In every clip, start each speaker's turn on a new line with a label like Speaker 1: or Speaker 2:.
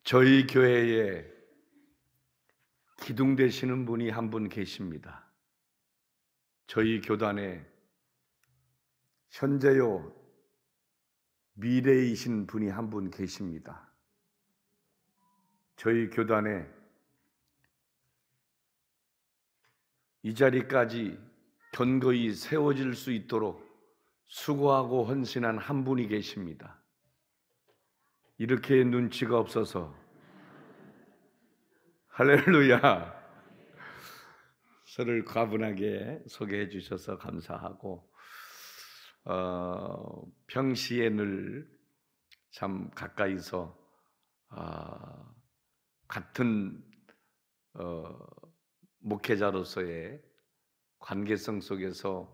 Speaker 1: 저희 교회에 기둥 되시는 분이 한 분 계십니다. 저희 교단에 현재요 미래이신 분이 한 분 계십니다. 저희 교단에 이 자리까지 견고히 세워질 수 있도록 수고하고 헌신한 한 분이 계십니다. 이렇게 눈치가 없어서 할렐루야, 저를 과분하게 소개해 주셔서 감사하고, 평시에 늘 참 가까이서 같은 목회자로서의 관계성 속에서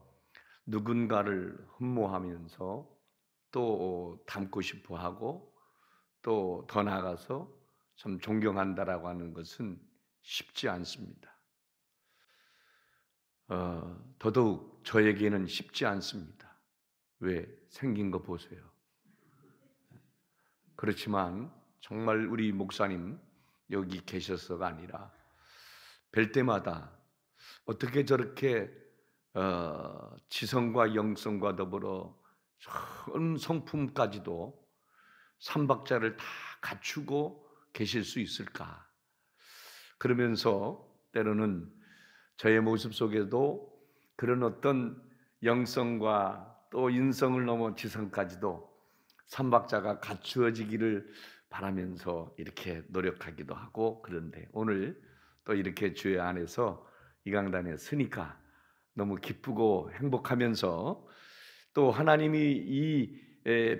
Speaker 1: 누군가를 흠모하면서 또 닮고 싶어하고 또 더 나아가서 참 존경한다라고 하는 것은 쉽지 않습니다. 더더욱 저에게는 쉽지 않습니다. 왜? 생긴 거 보세요. 그렇지만 정말 우리 목사님 여기 계셔서가 아니라 뵐 때마다 어떻게 저렇게 지성과 영성과 더불어 전 성품까지도 삼박자를 다 갖추고 계실 수 있을까? 그러면서 때로는 저의 모습 속에도 그런 어떤 영성과 또 인성을 넘어 지성까지도 삼박자가 갖추어지기를 바라면서 이렇게 노력하기도 하고, 그런데 오늘 또 이렇게 주의 안에서 이 강단에 서니까 너무 기쁘고 행복하면서, 또 하나님이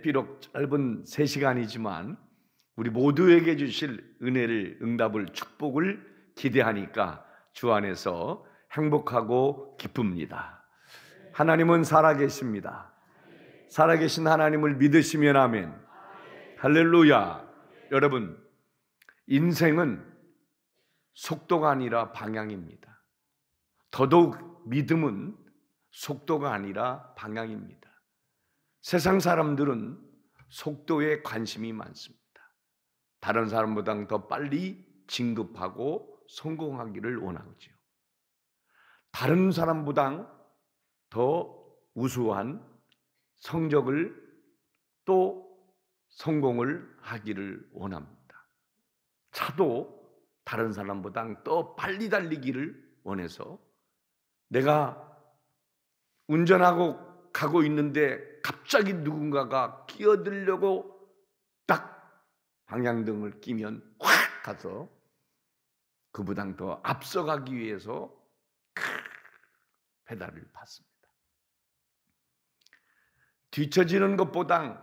Speaker 1: 비록 짧은 3시간이지만 우리 모두에게 주실 은혜를, 응답을, 축복을 기대하니까 주 안에서 행복하고 기쁩니다. 하나님은 살아계십니다. 살아계신 하나님을 믿으시면 아멘. 할렐루야. 여러분, 인생은 속도가 아니라 방향입니다. 더더욱 믿음은 속도가 아니라 방향입니다. 세상 사람들은 속도에 관심이 많습니다. 다른 사람보다 더 빨리 진급하고 성공하기를 원하지요. 다른 사람보다 더 우수한 성적을 또 성공을 하기를 원합니다. 차도 다른 사람보다 더 빨리 달리기를 원해서, 내가 운전하고 가고 있는데 갑자기 누군가가 끼어들려고 딱 방향등을 끼면 확 가서 그보다 더 앞서가기 위해서 페달을 밟습니다. 뒤처지는 것보다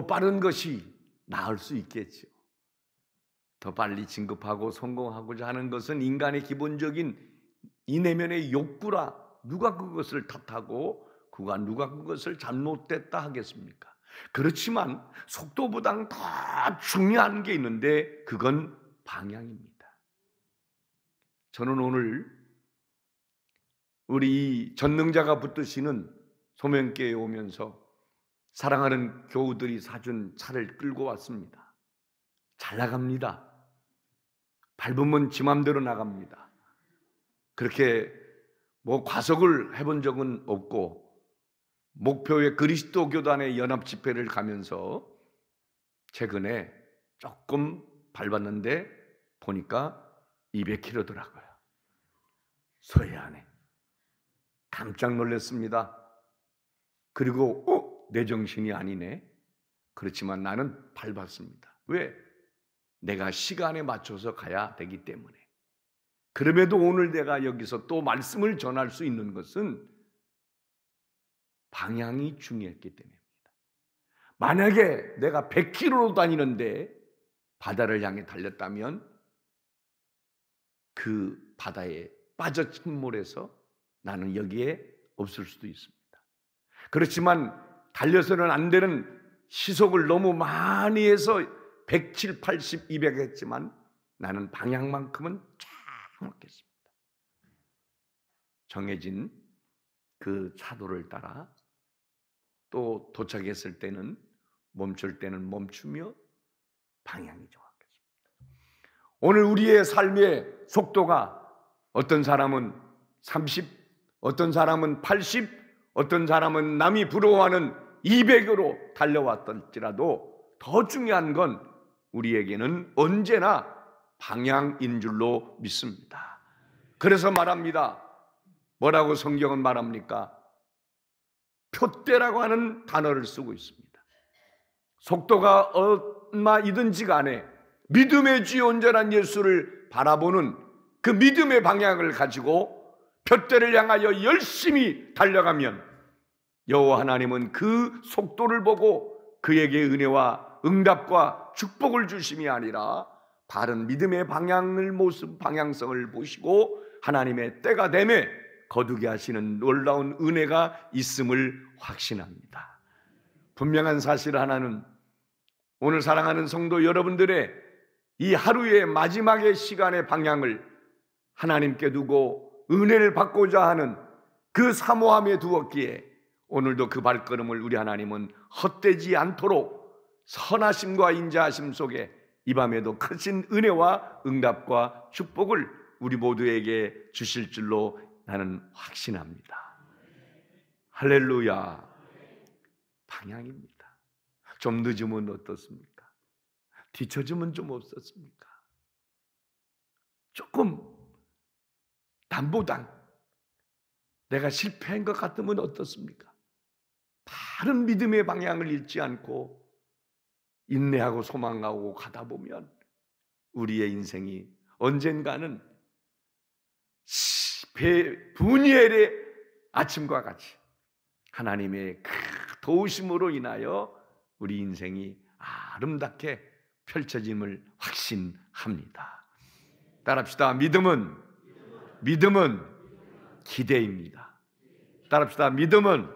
Speaker 1: 빠른 것이 나을 수 있겠죠. 더 빨리 진급하고 성공하고자 하는 것은 인간의 기본적인 이 내면의 욕구라 누가 그것을 탓하고 누가 그것을 잘못됐다 하겠습니까? 그렇지만 속도보다 더 중요한 게 있는데 그건 방향입니다. 저는 오늘 우리 전능자가 붙드시는 소명교회에 오면서 사랑하는 교우들이 사준 차를 끌고 왔습니다. 잘 나갑니다. 밟으면 지 맘대로 나갑니다. 그렇게 과속을 해본 적은 없고, 목표의 그리스도 교단의 연합 집회를 가면서 최근에 조금 밟았는데 보니까 200km더라고요. 서해안에. 깜짝 놀랐습니다. 그리고 내 정신이 아니네. 그렇지만 나는 밟았습니다. 왜? 내가 시간에 맞춰서 가야 되기 때문에. 그럼에도 오늘 내가 여기서 또 말씀을 전할 수 있는 것은 방향이 중요했기 때문입니다. 만약에 내가 100km로 다니는데 바다를 향해 달렸다면 그 바다에 빠져 침몰해서 나는 여기에 없을 수도 있습니다. 그렇지만 달려서는 안 되는 시속을 너무 많이 해서 170, 80, 200 했지만 나는 방향만큼은 쫙 먹겠습니다. 정해진 그 차도를 따라 또 도착했을 때는 멈출 때는 멈추며 방향이 정확했습니다. 오늘 우리의 삶의 속도가 어떤 사람은 30, 어떤 사람은 80, 어떤 사람은 남이 부러워하는 200으로 달려왔던지라도 더 중요한 건 우리에게는 언제나 방향인 줄로 믿습니다. 그래서 말합니다. 뭐라고 성경은 말합니까? 표대라고 하는 단어를 쓰고 있습니다. 속도가 얼마이든지 간에 믿음의 주 온전한 예수를 바라보는 그 믿음의 방향을 가지고 표대를 향하여 열심히 달려가면 여호와 하나님은 그 속도를 보고 그에게 은혜와 응답과 축복을 주심이 아니라 바른 믿음의 방향성을 보시고 하나님의 때가 되매 거두게 하시는 놀라운 은혜가 있음을 확신합니다. 분명한 사실 하나는 오늘 사랑하는 성도 여러분들의 이 하루의 마지막의 시간의 방향을 하나님께 두고 은혜를 받고자 하는 그 사모함에 두었기에 오늘도 그 발걸음을 우리 하나님은 헛되지 않도록 선하심과 인자하심 속에 이 밤에도 크신 은혜와 응답과 축복을 우리 모두에게 주실 줄로 나는 확신합니다. 할렐루야. 방향입니다. 좀 늦으면 어떻습니까? 뒤처지면 좀 없었습니까? 조금 남보당 내가 실패한 것 같으면 어떻습니까? 바른 믿음의 방향을 잃지 않고 인내하고 소망하고 가다 보면 우리의 인생이 언젠가는 분이엘의 아침과 같이 하나님의 그 도우심으로 인하여 우리 인생이 아름답게 펼쳐짐을 확신합니다. 따라합시다. 믿음은 기대입니다. 따라합시다. 믿음은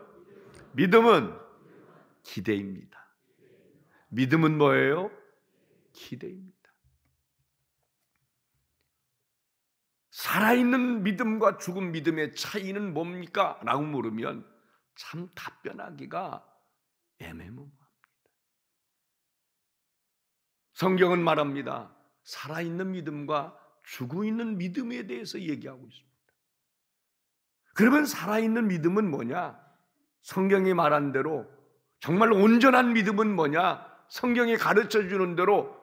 Speaker 1: 기대입니다. 믿음은 뭐예요? 기대입니다. 살아있는 믿음과 죽은 믿음의 차이는 뭡니까? 라고 물으면 참 답변하기가 애매모호합니다. 성경은 말합니다. 살아있는 믿음과 죽어있는 믿음에 대해서 얘기하고 있습니다. 그러면 살아있는 믿음은 뭐냐? 성경이 말한 대로 정말 온전한 믿음은 뭐냐? 성경이 가르쳐 주는 대로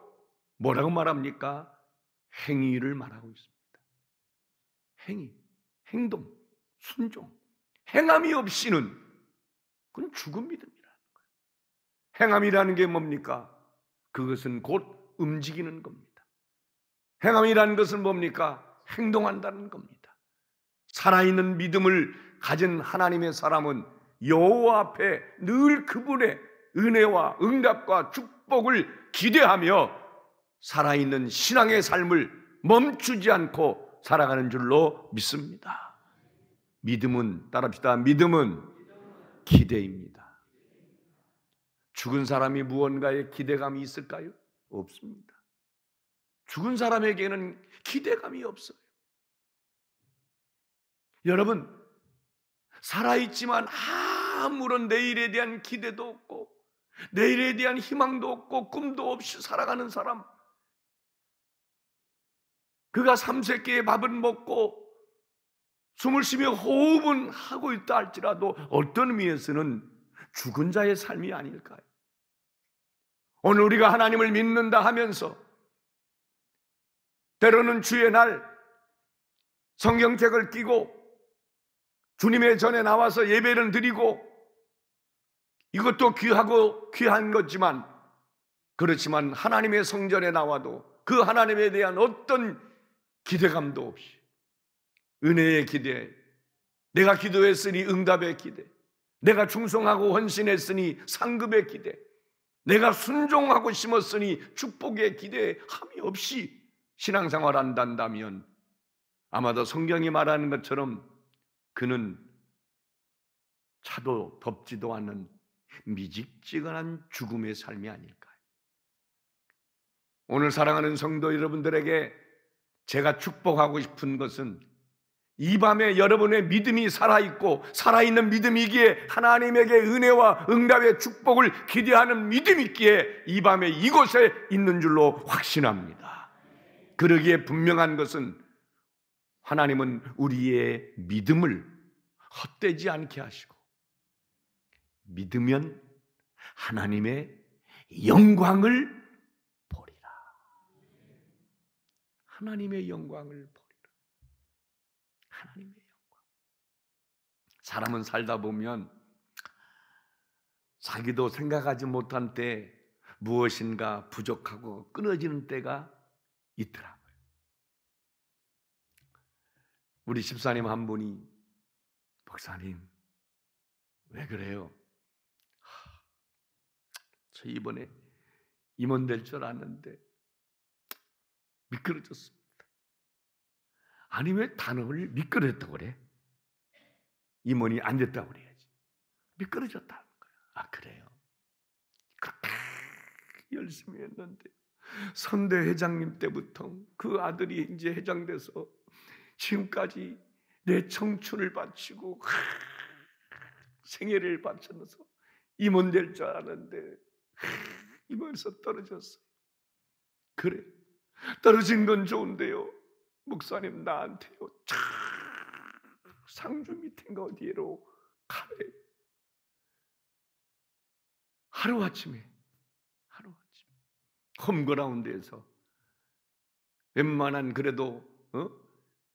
Speaker 1: 뭐라고 말합니까? 행위를 말하고 있습니다. 행위, 행동, 순종. 행함이 없이는 그건 죽은 믿음이라는 거예요. 행함이라는 게 뭡니까? 그것은 곧 움직이는 겁니다. 행함이라는 것은 뭡니까? 행동한다는 겁니다. 살아있는 믿음을 가진 하나님의 사람은 여호와 앞에 늘 그분의 은혜와 응답과 축복을 기대하며 살아있는 신앙의 삶을 멈추지 않고 살아가는 줄로 믿습니다. 믿음은, 따라합시다. 믿음은 기대입니다. 죽은 사람이 무언가에 기대감이 있을까요? 없습니다. 죽은 사람에게는 기대감이 없어요. 여러분, 살아있지만 아무런 내일에 대한 기대도 없고 내일에 대한 희망도 없고 꿈도 없이 살아가는 사람, 그가 3세끼의 밥을 먹고 숨을 쉬며 호흡은 하고 있다 할지라도 어떤 의미에서는 죽은 자의 삶이 아닐까요? 오늘 우리가 하나님을 믿는다 하면서 때로는 주의 날 성경책을 끼고 주님의 전에 나와서 예배를 드리고 이것도 귀한 거지만 그렇지만 하나님의 성전에 나와도 그 하나님에 대한 어떤 기대감도 없이 은혜의 기대, 내가 기도했으니 응답의 기대, 내가 충성하고 헌신했으니 상급의 기대, 내가 순종하고 심었으니 축복의 기대함이 없이 신앙생활 한다면 아마도 성경이 말하는 것처럼 그는 차도 덥지도 않는 미직지근한 죽음의 삶이 아닐까요? 오늘 사랑하는 성도 여러분들에게 제가 축복하고 싶은 것은 이 밤에 여러분의 믿음이 살아있고 살아있는 믿음이기에 하나님에게 은혜와 응답의 축복을 기대하는 믿음이 있기에 이 밤에 이곳에 있는 줄로 확신합니다. 그러기에 분명한 것은 하나님은 우리의 믿음을 헛되지 않게 하시고 믿으면 하나님의 영광을 보리라. 하나님의 영광을 보리라. 하나님의 영광. 사람은 살다 보면 자기도 생각하지 못한 때 무엇인가 부족하고 끊어지는 때가 있더라고요. 우리 집사님 한 분이 목사님 왜 그래요? 저 이번에 임원 될 줄 알았는데 미끄러졌습니다. 아니 왜 단어를 미끄러졌다고 그래? 임원이 안 됐다고 그래야지. 미끄러졌다는 거야. 아 그래요? 그렇게 열심히 했는데 선대 회장님 때부터 그 아들이 이제 회장 돼서 지금까지 내 청춘을 바치고 생애를 바쳐서 임원 될 줄 알았는데 임원에서 떨어졌어요. 그래 떨어진 건 좋은데요 목사님 나한테요 상주 밑인가 어디로 가래. 하루아침에 홈그라운드에서 웬만한 그래도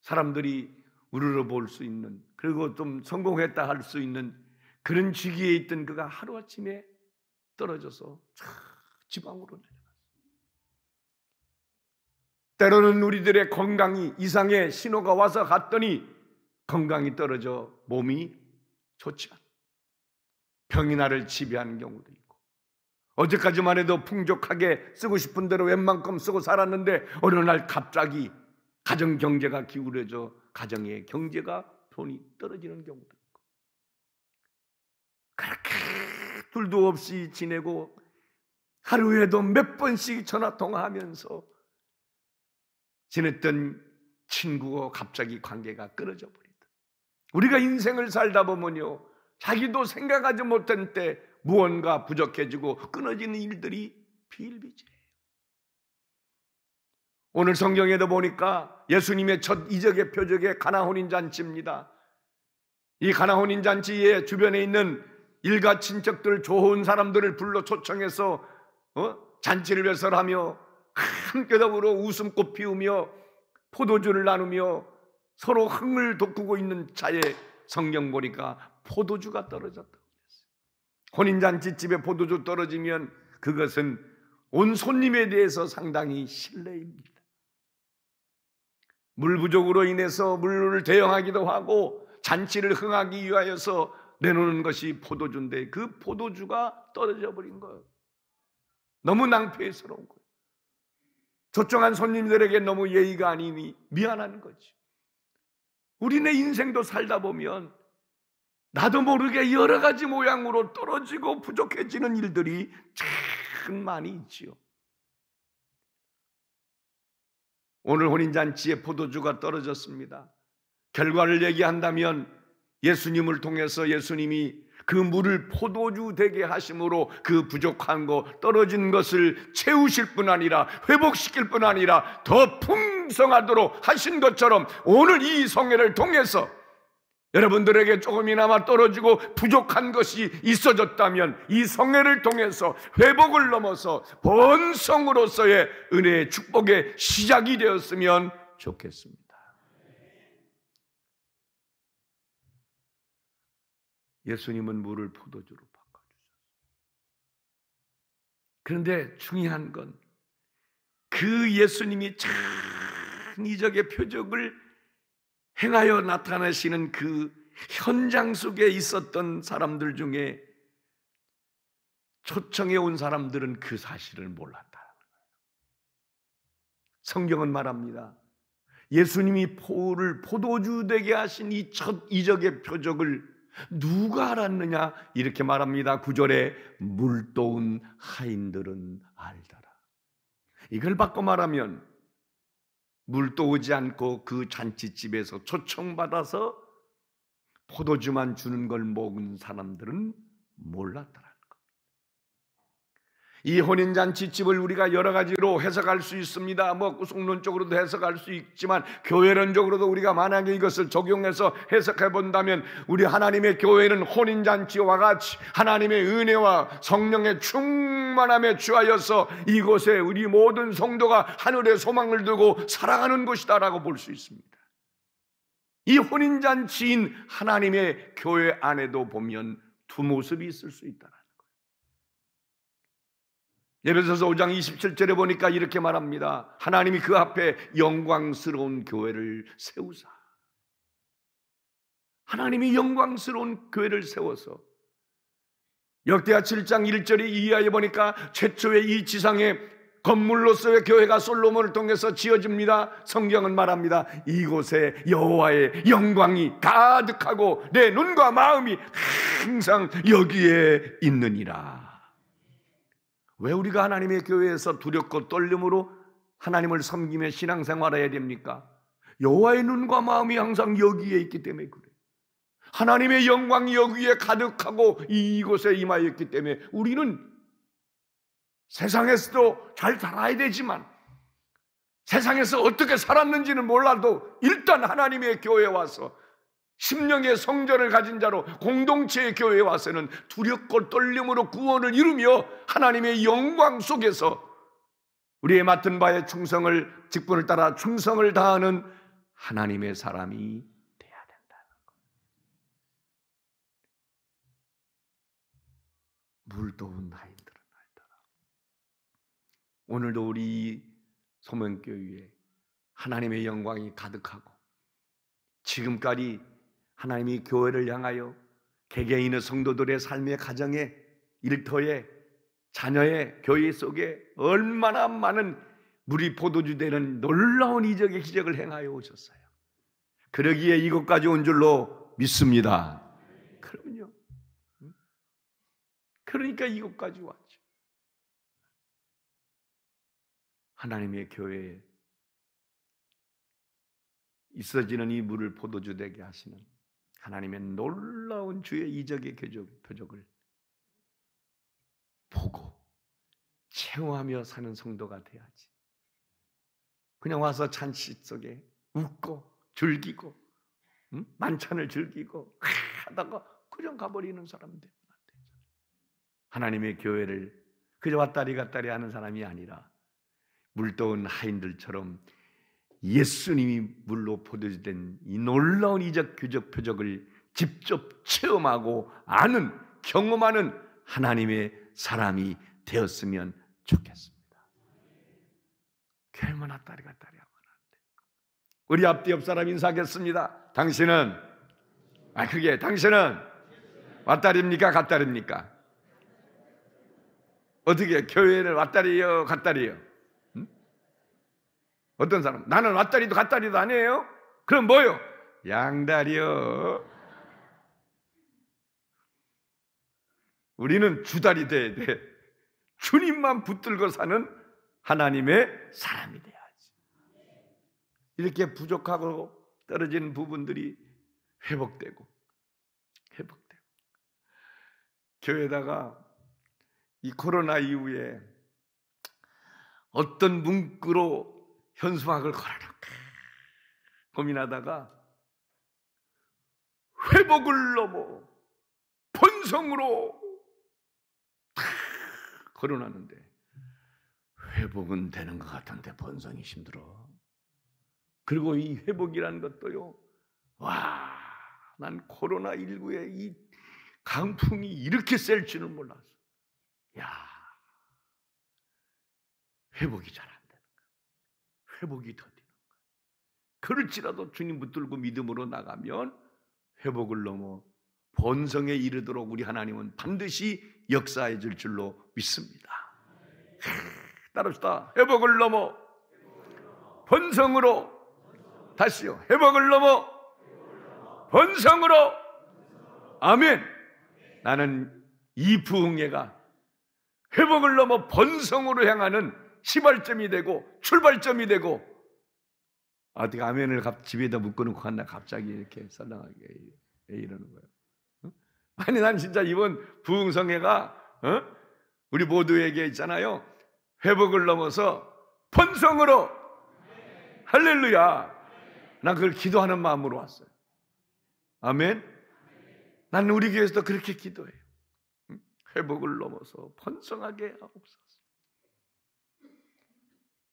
Speaker 1: 사람들이 우러러볼 수 있는 그리고 좀 성공했다 할 수 있는 그런 직위에 있던 그가 하루아침에 떨어져서 지방으로 내려갔어요. 때로는 우리들의 건강이 이상의 신호가 와서 갔더니 건강이 떨어져 몸이 좋지 않아 병이 나를 지배하는 경우도 있고 어제까지만 해도 풍족하게 쓰고 싶은 대로 웬만큼 쓰고 살았는데 어느 날 갑자기 가정 경제가 기울어져 가정의 경제가 돈이 떨어지는 경우도 있고 그렇게 둘도 없이 지내고 하루에도 몇 번씩 전화 통화하면서 지냈던 친구와 갑자기 관계가 끊어져 버린다. 우리가 인생을 살다 보면요 자기도 생각하지 못한 때 무언가 부족해지고 끊어지는 일들이 비일비재해요. 오늘 성경에도 보니까 예수님의 첫 이적의 표적의 가나 혼인잔치입니다. 이 가나 혼인잔치의 주변에 있는 일가 친척들 좋은 사람들을 불러 초청해서 잔치를 배설하며 함께 더불어 웃음꽃 피우며 포도주를 나누며 서로 흥을 돋구고 있는 차에 성경 보니까 포도주가 떨어졌다고 그랬어요. 혼인잔치 집에 포도주 떨어지면 그것은 온 손님에 대해서 상당히 실례입니다. 물 부족으로 인해서 물을 대용하기도 하고 잔치를 흥하기 위하여서 내놓는 것이 포도주인데 그 포도주가 떨어져 버린 거예요. 너무 낭패스러운 거예요. 초청한 손님들에게 너무 예의가 아니니 미안한 거지. 우리네 인생도 살다 보면 나도 모르게 여러 가지 모양으로 떨어지고 부족해지는 일들이 참 많이 있지요. 오늘 혼인잔치에 포도주가 떨어졌습니다. 결과를 얘기한다면 예수님을 통해서 예수님이 그 물을 포도주 되게 하심으로 그 부족한 거 떨어진 것을 채우실 뿐 아니라 회복시킬 뿐 아니라 더 풍성하도록 하신 것처럼 오늘 이 성회를 통해서 여러분들에게 조금이나마 떨어지고 부족한 것이 있어졌다면 이 성회를 통해서 회복을 넘어서 번성으로서의 은혜의 축복의 시작이 되었으면 좋겠습니다. 예수님은 물을 포도주로 바꿔주셨어요. 그런데 중요한 건 그 예수님이 참 이적의 표적을 행하여 나타나시는 그 현장 속에 있었던 사람들 중에 초청해 온 사람들은 그 사실을 몰랐다. 성경은 말합니다. 예수님이 포를 포도주 되게 하신 이 첫 이적의 표적을 누가 알았느냐? 이렇게 말합니다. 9절에 물도운 하인들은 알더라. 이걸 바꿔 말하면 물도 오지 않고 그 잔치집에서 초청받아서 포도주만 주는 걸 먹은 사람들은 몰랐다라는 겁니다. 이 혼인잔치집을 우리가 여러 가지로 해석할 수 있습니다. 구속론적으로도 해석할 수 있지만 교회론적으로도 우리가 만약에 이것을 적용해서 해석해 본다면 우리 하나님의 교회는 혼인잔치와 같이 하나님의 은혜와 성령의 충만함에 취하여서 이곳에 우리 모든 성도가 하늘의 소망을 두고 살아가는 곳이다라고 볼 수 있습니다. 이 혼인잔치인 하나님의 교회 안에도 보면 두 모습이 있을 수 있다. 에베소서 5장 27절에 보니까 이렇게 말합니다. 하나님이 그 앞에 영광스러운 교회를 세우사. 하나님이 영광스러운 교회를 세워서 역대하 7장 1절에 이하에 보니까 최초의 이 지상의 건물로서의 교회가 솔로몬을 통해서 지어집니다. 성경은 말합니다. 이곳에 여호와의 영광이 가득하고 내 눈과 마음이 항상 여기에 있느니라. 왜 우리가 하나님의 교회에서 두렵고 떨림으로 하나님을 섬기며 신앙생활해야 됩니까? 여호와의 눈과 마음이 항상 여기에 있기 때문에 그래요. 하나님의 영광이 여기에 가득하고 이곳에 임하였기 때문에 우리는 세상에서도 잘 살아야 되지만 세상에서 어떻게 살았는지는 몰라도 일단 하나님의 교회에 와서 심령의 성전을 가진 자로 공동체의 교회에 와서는 두렵고 떨림으로 구원을 이루며 하나님의 영광 속에서 우리의 맡은 바에 직분을 따라 충성을 다하는 하나님의 사람이 돼야 된다는 거예요. 물도운 하인들은 알더라. 오늘도 우리 소명교회에 하나님의 영광이 가득하고 지금까지 하나님이 교회를 향하여 개개인의 성도들의 삶의 가정에 일터에 자녀의 교회 속에 얼마나 많은 물이 포도주 되는 놀라운 이적의 기적을 행하여 오셨어요. 그러기에 이곳까지 온 줄로 믿습니다. 그럼요. 그러니까 이곳까지 왔죠. 하나님의 교회에 있어지는 이 물을 포도주 되게 하시는 하나님의 놀라운 주의 이적의 표적을 보고 체험하며 사는 성도가 돼야지. 그냥 와서 잔치 속에 웃고 즐기고 만찬을 즐기고 하다가 그냥 가버리는 사람 되면 안 되죠. 하나님의 교회를 그저 왔다리 갔다리 하는 사람이 아니라 물떠온 하인들처럼 예수님이 물로 포도주 된 이 놀라운 이적 표적을 직접 체험하고 아는 경험하는 하나님의 사람이 되었으면 좋겠습니다. 교회만 왔다리 갔다리 하면 안 돼. 우리 앞뒤 옆 사람 인사하겠습니다. 당신은 왔다리입니까 갔다리입니까? 어떻게 교회를 왔다리요 갔다리요? 어떤 사람 나는 왔다리도 갔다리도 아니에요? 그럼 뭐요? 양다리요. 우리는 주다리 돼야 돼. 주님만 붙들고 사는 하나님의 사람이 돼야지. 이렇게 부족하고 떨어진 부분들이 회복되고 교회에다가 이 코로나 이후에 어떤 문구로 현수막을 걸어놓을까 고민하다가 회복을 넘어 번성으로 탁 걸어놨는데 회복은 되는 것 같은데 번성이 힘들어. 그리고 이 회복이라는 것도요, 난 코로나19의 이 강풍이 이렇게 셀 줄은 몰랐어. 회복이 잘 안 되는 거야. 회복이 더디는 거야. 그럴지라도 주님 붙들고 믿음으로 나가면 회복을 넘어 번성에 이르도록 우리 하나님은 반드시 역사해 줄 줄로 믿습니다. 따릅시다. 회복을 넘어 번성으로, 다시요, 회복을 넘어 번성으로. 아멘. 나는 이 부흥회가 회복을 넘어 번성으로 향하는 시발점이 되고 출발점이 되고, 어떻게 아멘을 집에다 묶어놓고 갔나 갑자기 이렇게 썰렁하게 왜 이러는 거예요? 아니 난 진짜 이번 부흥성회가 우리 모두에게 있잖아요. 회복을 넘어서 번성으로. 할렐루야. 난 그걸 기도하는 마음으로 왔어요. 아멘. 나는 우리 교회에서도 그렇게 기도해요. 회복을 넘어서 번성하게 하옵소서.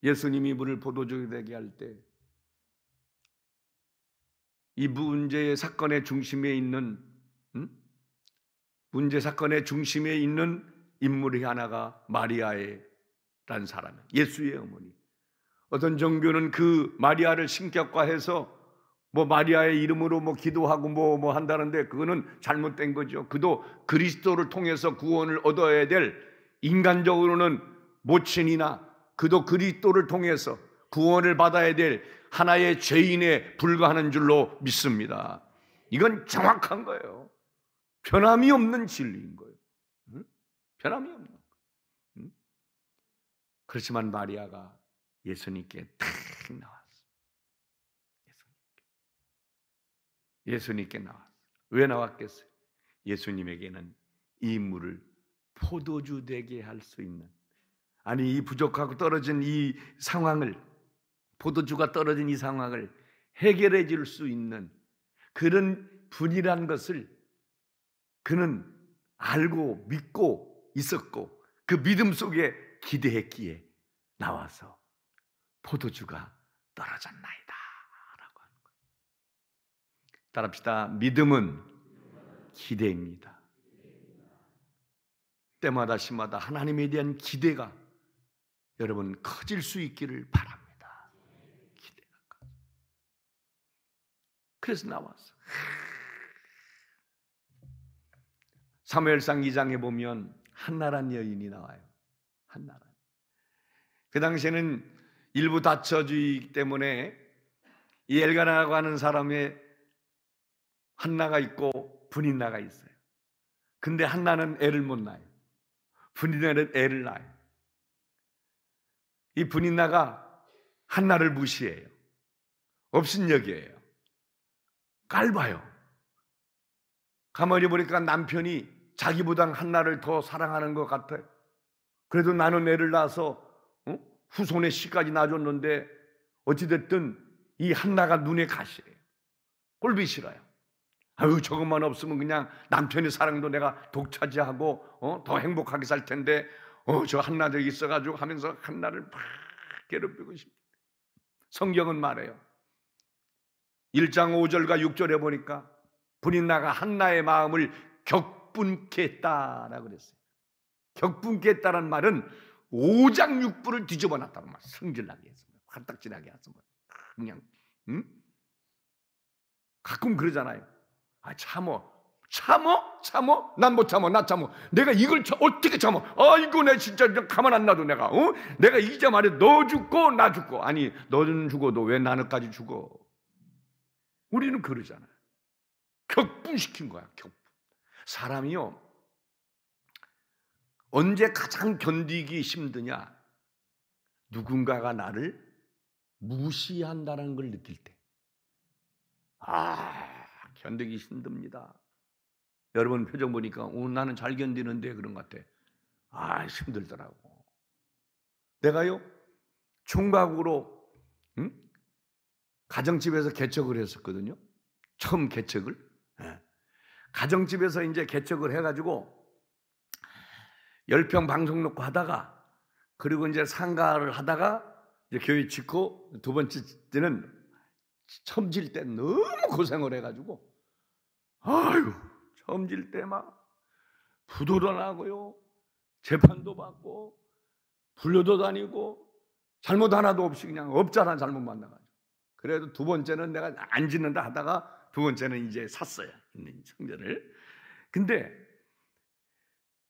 Speaker 1: 예수님이 물을 포도주 되게 할 때 이 문제의 사건의 중심에 있는 문제 사건의 중심에 있는 인물이 하나가 마리아라는 사람이에요. 예수의 어머니. 어떤 종교는 그 마리아를 신격화해서 뭐 마리아의 이름으로 뭐 기도하고 뭐 한다는데 그거는 잘못된 거죠. 그도 그리스도를 통해서 구원을 얻어야 될, 인간적으로는 모친이나 그도 그리스도를 통해서 구원을 받아야 될 하나의 죄인에 불과하는 줄로 믿습니다. 이건 정확한 거예요. 변함이 없는 진리인 거예요. 변함이 없는 거예요. 그렇지만 마리아가 예수님께 탁 나왔어요. 예수님께 나왔어요. 왜 나왔겠어요? 예수님에게는 이 물을 포도주 되게 할 수 있는, 아니 이 부족하고 떨어진 이 상황을, 포도주가 떨어진 이 상황을 해결해 줄 수 있는 그런 분이란 것을 그는 알고 믿고 있었고 그 믿음 속에 기대했기에 나와서 포도주가 떨어졌나이다 라고 하는 거예요. 따라합시다. 믿음은 기대입니다. 때마다 시마다 하나님에 대한 기대가 여러분 커질 수 있기를 바랍니다. 기대가 커. 그래서 나왔어. 사무엘상 2장에 보면 한나란 여인이 나와요. 한나란. 그 당시에는 일부 다처주의 때문에 이 엘가나라고 하는 사람의 한나가 있고 분인나가 있어요. 근데 한나는 애를 못 낳아요. 분인나는 애를 낳아요. 이 분인나가 한나를 무시해요. 업신여겨요. 깔봐요. 가만히 보니까 남편이 자기보다 한나를 더 사랑하는 것 같아요. 그래도 나는 애를 낳아서 후손의 씨까지 낳아줬는데 어찌됐든 이 한나가 눈에 가시래요. 꼴보기 싫어요. 아유, 저것만 없으면 그냥 남편의 사랑도 내가 독차지하고 더 행복하게 살 텐데 저 한나 저기 있어가지고 하면서 한나를 막 괴롭히고 싶어요. 성경은 말해요. 1장 5절과 6절에 보니까 분인나가 한나의 마음을 격분케 했다라고 그랬어요. 격분케 했다는 말은 5장 6부를 뒤집어 놨다는 말. 성질나게 해서 화딱지나게 해서 그냥 가끔 그러잖아요. 아, 참어 난 못 참어. 나 참어. 내가 이걸 어떻게 참어? 이거 내가 진짜 가만 안 놔도 내가 내가 이기자 말해. 너 죽고 나 죽고. 아니 너는 죽어도 왜 나는까지 죽어? 우리는 그러잖아요. 격분시킨 거야. 격분. 사람이요 언제 가장 견디기 힘드냐? 누군가가 나를 무시한다는 걸 느낄 때. 견디기 힘듭니다. 여러분 표정 보니까 나는 잘 견디는데 그런 것 같아. 힘들더라고. 내가요 총각으로 가정집에서 개척을 했었거든요. 처음 개척을. 가정집에서 이제 개척을 해가지고 10평 방송 놓고 하다가, 그리고 이제 상가를 하다가 이제 교회 짓고, 두 번째 때는 처음 질 때 너무 고생을 해가지고 처음 질 때 막 부도도 나고요, 재판도 받고, 불려도 다니고, 잘못 하나도 없이 그냥 업자나 잘못 만나가지고. 그래도 두 번째는 내가 안 짓는다 하다가 두 번째는 이제 샀어요, 있는 성전을. 근데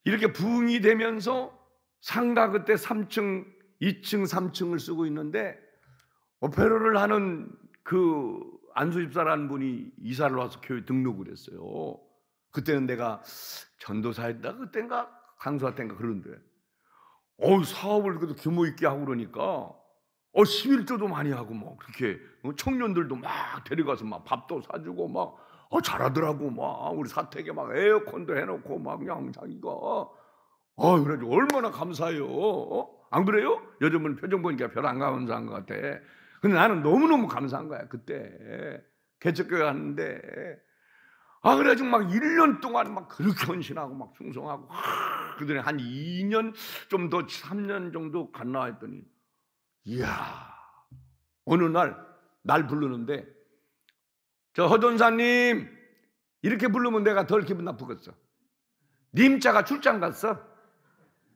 Speaker 1: 이렇게 부흥이 되면서 상가 그때 3층, 2층, 3층을 쓰고 있는데 오페라를 하는 그 안수집사라는 분이 이사를 와서 교회 등록을 했어요. 그때는 내가 전도사였다 그때인가 강수할 때인가 그런데 사업을 그래도 규모 있게 하고 그러니까 11조도 많이 하고 막 그렇게 청년들도 막 데려가서 막 밥도 사주고 막 잘하더라고. 막 우리 사택에 막 에어컨도 해놓고 막 그냥 자기가 그래 얼마나 감사해요. 안 그래요? 요즘은 표정 보니까 별로 안 감사한 것 같아. 근데 나는 너무너무 감사한 거야. 그때 개척교회 갔는데 그래가지고 막 1년 동안 막 그렇게 헌신하고 막 충성하고 그들이 한 2년 좀 더 3년 정도 갔나 했더니 이야, 어느 날 부르는데 저 허전사님 이렇게 부르면 내가 덜 기분 나쁘겠어. 님자가 출장 갔어.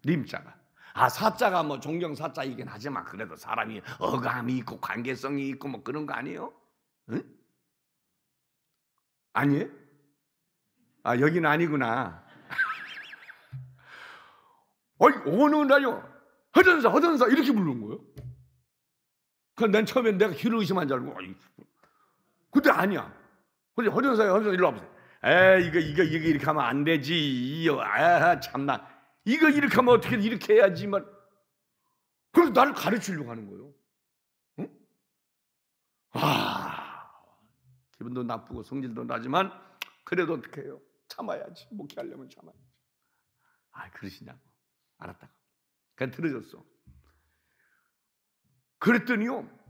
Speaker 1: 님자가. 사자가 뭐 존경 사자이긴 하지만 그래도 사람이 어감이 있고 관계성이 있고 뭐 그런 거 아니에요? 응? 아니에요? 여기는 아니구나. 어느 날요 허전사 이렇게 부르는 거예요. 그럼 난 처음엔 내가 귀를 의심한 줄 알고 근데 아니야. 근데 허전사 일로 와보세요. 이거 이렇게 하면 안 되지. 참나. 이거 이렇게 하면 어떻게 이렇게 해야지만. 그래서 나를 가르치려고 하는 거예요. 응? 기분도 나쁘고 성질도 나지만 그래도 어떻게 해요? 참아야지. 목회하려면 참아야지. 그러시냐고. 알았다고. 그냥 들어줬어. 그랬더니요.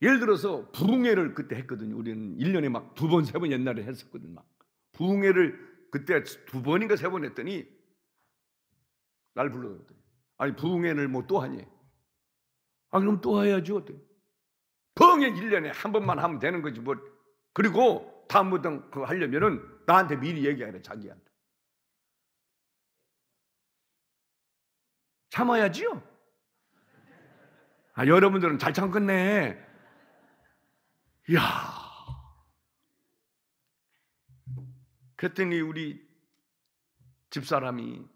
Speaker 1: 예를 들어서 부흥회를 그때 했거든요. 우리는 1년에 막 2번, 3번 옛날에 했었거든요. 막 부흥회를 그때 2번인가 3번 했더니 날 불러줬더니 부흥회를 뭐 또 하니? 그럼 또 해야죠. 부흥회 1년에 한 번만 하면 되는 거지 뭐. 그리고 다음부터 그거 하려면은 나한테 미리 얘기하래. 자기한테. 참아야지요. 여러분들은 잘 참겠네. 이야. 그랬더니 우리 집사람이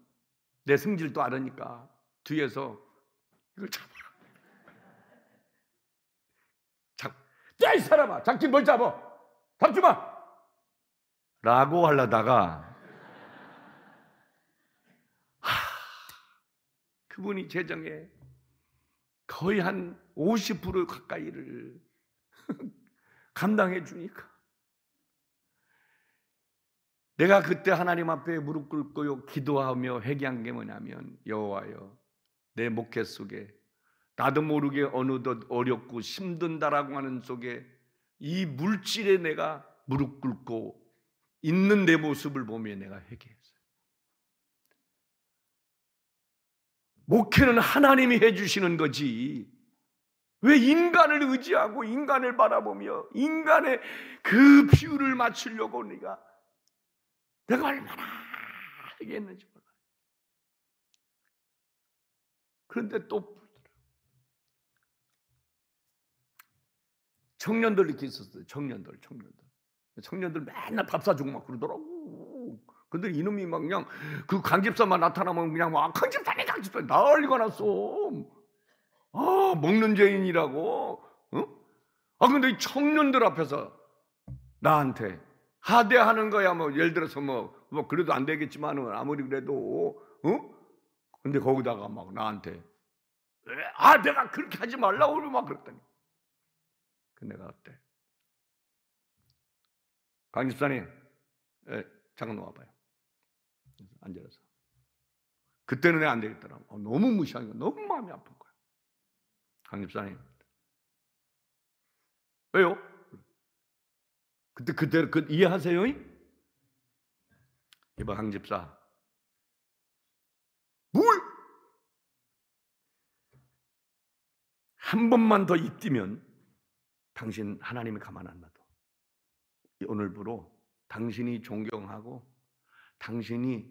Speaker 1: 내 성질도 알으니까 뒤에서 이걸 잡아라. 야, 이 사람아, 잡긴 뭘 잡아? 잡지 마! 라고 하려다가 그분이 재정에 거의 한 50% 가까이를 감당해 주니까 내가 그때 하나님 앞에 무릎 꿇고 기도하며 회개한 게 뭐냐면 여호와여, 내 목회 속에 나도 모르게 어느덧 어렵고 힘든다라고 하는 속에 이 물질에 내가 무릎 꿇고 있는 내 모습을 보며 내가 회개했어요. 목회는 하나님이 해주시는 거지 왜 인간을 의지하고 인간을 바라보며 인간의 그 비율을 맞추려고 내가 얼마나 하겠는지 몰라. 그런데 또 청년들 이렇게 있었어요. 청년들 맨날 밥 사주고 막 그러더라고. 근데 이놈이 막 그냥 그 강집사만 나타나면 그냥 막 강집사네 난리가 났어. 먹는 죄인이라고. 근데 이 청년들 앞에서 나한테 하대하는 거야. 뭐 예를 들어서 뭐 그래도 안 되겠지만은 아무리 그래도 근데 거기다가 막 나한테 내가 그렇게 하지 말라고 막 그랬더니 내가 어때? 강 집사님, 잠깐 놓아봐요. 앉아서. 그때는 안 되겠더라고. 너무 무시하니까 너무 마음이 아픈 거야. 강 집사님, 왜요? 그때 이해하세요? 이봐 강 집사, 뭘? 한 번만 더 입뛰면 당신 하나님이 가만 안 놔둬. 오늘부로 당신이 존경하고 당신이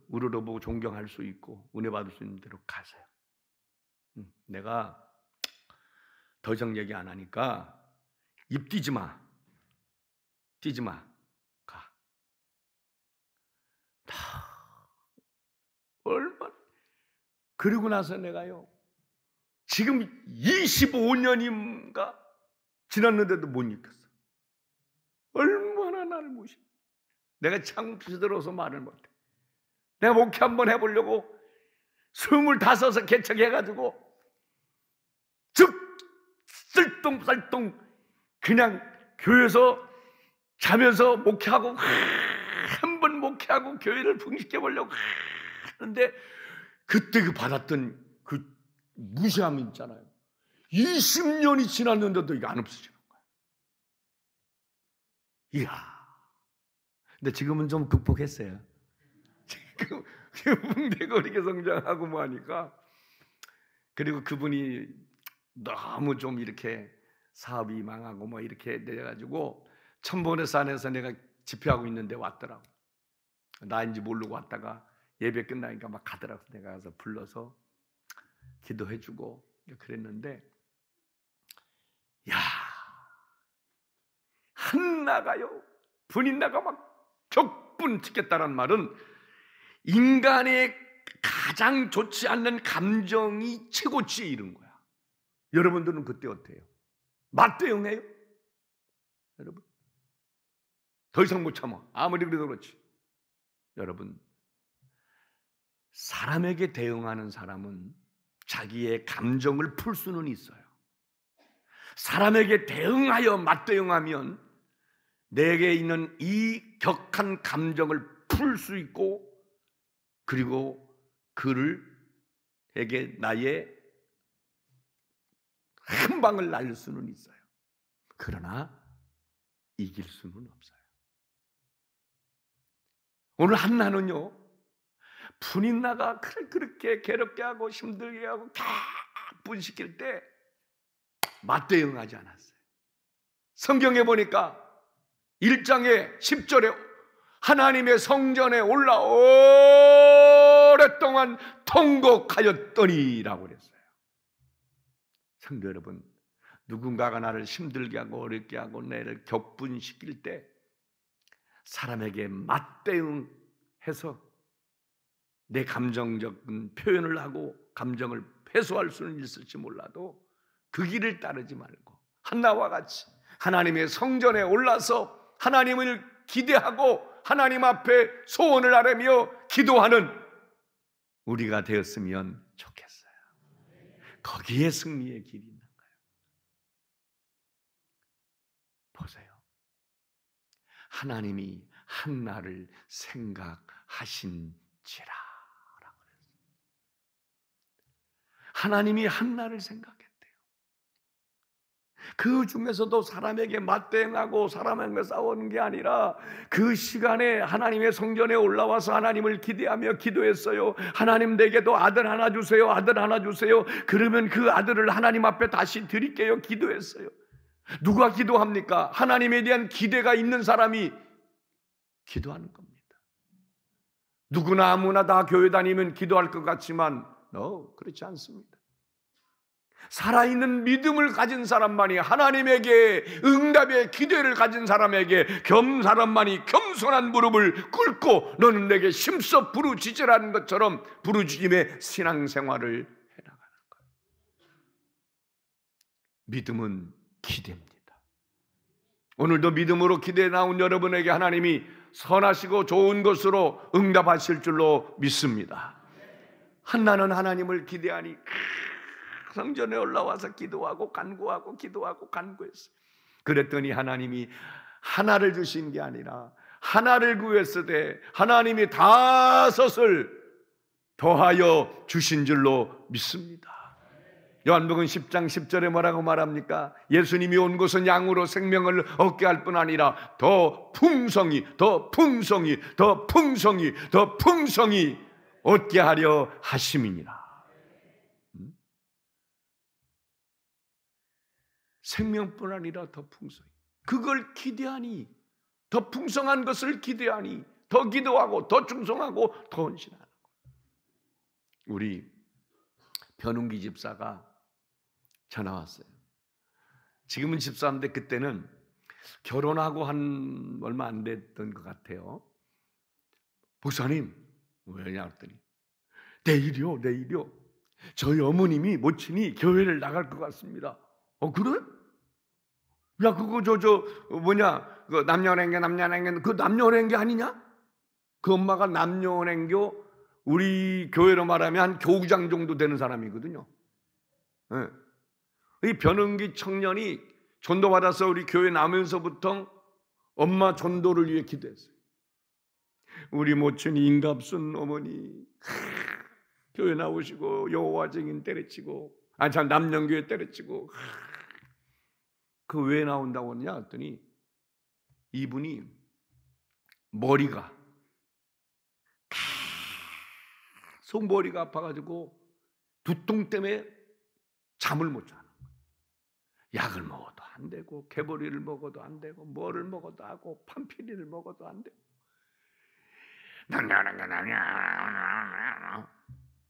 Speaker 1: 우러러보고 존경할 수 있고 은혜 받을 수 있는 대로 가세요. 내가 더 이상 얘기 안 하니까 입 뛰지 마. 뛰지 마. 가. 얼마나. 그리고 나서 내가요. 지금 25년인가 지났는데도 못 익혔어. 얼마나 나를 무시해. 내가 창피스러워서 말을 못해. 내가 목회 한번 해보려고 25을 개척해가지고 쓸똥쌀똥 그냥 교회에서 자면서 목회하고 한 번 목회하고 교회를 분식해보려고 그런데 그때 그 받았던 그 무시함이 있잖아요. 20년이 지났는데도 이게 안 없어지는 거예요. 이야. 근데 지금은 좀 극복했어요. 지금 붕대거리게 성장하고 뭐 하니까. 그리고 그분이 너무 좀 이렇게 사업이 망하고 뭐 이렇게 돼가지고 천본의산에서 내가 집회하고 있는데 왔더라고. 나인지 모르고 왔다가 예배 끝나니까 막 가더라고. 내가 가서 불러서 기도해주고 그랬는데, 야, 한나가요, 분인나가 막 격분 치겠다는 말은 인간의 가장 좋지 않는 감정이 최고치에 이른 거야. 여러분들은 그때 어때요? 맞대응해요? 여러분, 더 이상 못 참아. 아무리 그래도 그렇지. 여러분, 사람에게 대응하는 사람은 자기의 감정을 풀 수는 있어요. 사람에게 대응하여 맞대응하면 내게 있는 이 격한 감정을 풀 수 있고, 그리고 그에게 나의 한 방을 날릴 수는 있어요. 그러나 이길 수는 없어요. 오늘 한나는요, 분인나가 그렇게 괴롭게 하고 힘들게 하고 분시킬 때 맞대응하지 않았어요. 성경에 보니까 1장에 10절에 하나님의 성전에 올라 오랫동안 통곡하였더니라고 그랬어요. 성도 여러분, 누군가가 나를 힘들게 하고 어렵게 하고 나를 격분시킬 때 사람에게 맞대응해서 내 감정적인 표현을 하고 감정을 해소할 수는 있을지 몰라도 그 길을 따르지 말고 한나와 같이 하나님의 성전에 올라서 하나님을 기대하고 하나님 앞에 소원을 아뢰며 기도하는 우리가 되었으면 좋겠어요. 거기에 승리의 길이 있는 거예요. 보세요. 하나님이 한나를 생각하신지라. 하나님이 한나를 생각했대요. 그 중에서도 사람에게 맞대응하고 사람에게 싸우는 게 아니라 그 시간에 하나님의 성전에 올라와서 하나님을 기대하며 기도했어요. 하나님, 내게도 아들 하나 주세요. 아들 하나 주세요. 그러면 그 아들을 하나님 앞에 다시 드릴게요. 기도했어요. 누가 기도합니까? 하나님에 대한 기대가 있는 사람이 기도하는 겁니다. 누구나 아무나 다 교회 다니면 기도할 것 같지만 그렇지 않습니다. 살아있는 믿음을 가진 사람만이 하나님에게 응답의 기대를 가진 사람에게 사람만이 겸손한 무릎을 꿇고 너는 내게 힘써 부르짖으라는 것처럼 부르짖음의 신앙생활을 해나가는 거예요. 믿음은 기대입니다. 오늘도 믿음으로 기대해 나온 여러분에게 하나님이 선하시고 좋은 것으로 응답하실 줄로 믿습니다. 한나는 하나님을 기대하니 성전에 올라와서 기도하고 간구하고 기도하고 간구했어요. 그랬더니 하나님이 하나를 주신 게 아니라 하나를 구했을 때 하나님이 5을 더하여 주신 줄로 믿습니다. 요한복음 10장 10절에 뭐라고 말합니까? 예수님이 온 것은 양으로 생명을 얻게 할 뿐 아니라 더 풍성히 얻게 하려 하심이니라. 생명뿐 아니라 더 풍성히. 그걸 기대하니, 더 풍성한 것을 기대하니 더 기도하고 더 충성하고 더 헌신하는 거예요. 우리 변웅기 집사가 전화 왔어요. 지금은 집사인데 그때는 결혼하고 한 얼마 안 됐던 것 같아요. 목사님, 왜냐 했더니 내일이요. 저희 어머님이 모친이 교회를 나갈 것 같습니다. 그래? 야, 그거 그 남녀혼행교 그 남녀혼행교 아니냐? 그 엄마가 남녀혼행교 우리 교회로 말하면 한 교구장 정도 되는 사람이거든요. 네. 이 변은기 청년이 전도받아서 우리 교회 나면서부터 엄마 전도를 위해 기도했어요. 우리 모친 인갑순 어머니 교회 나오시고 여호와 증인 때려치고 참 남녀교회 때려치고 그 왜 나온다고 하냐 했더니 이분이 머리가 계속 머리가 아파가지고 두통 때문에 잠을 못 자는 거예요. 약을 먹어도 안 되고 개보리를 먹어도 안 되고 뭐를 먹어도 하고 판피리를 먹어도 안 되고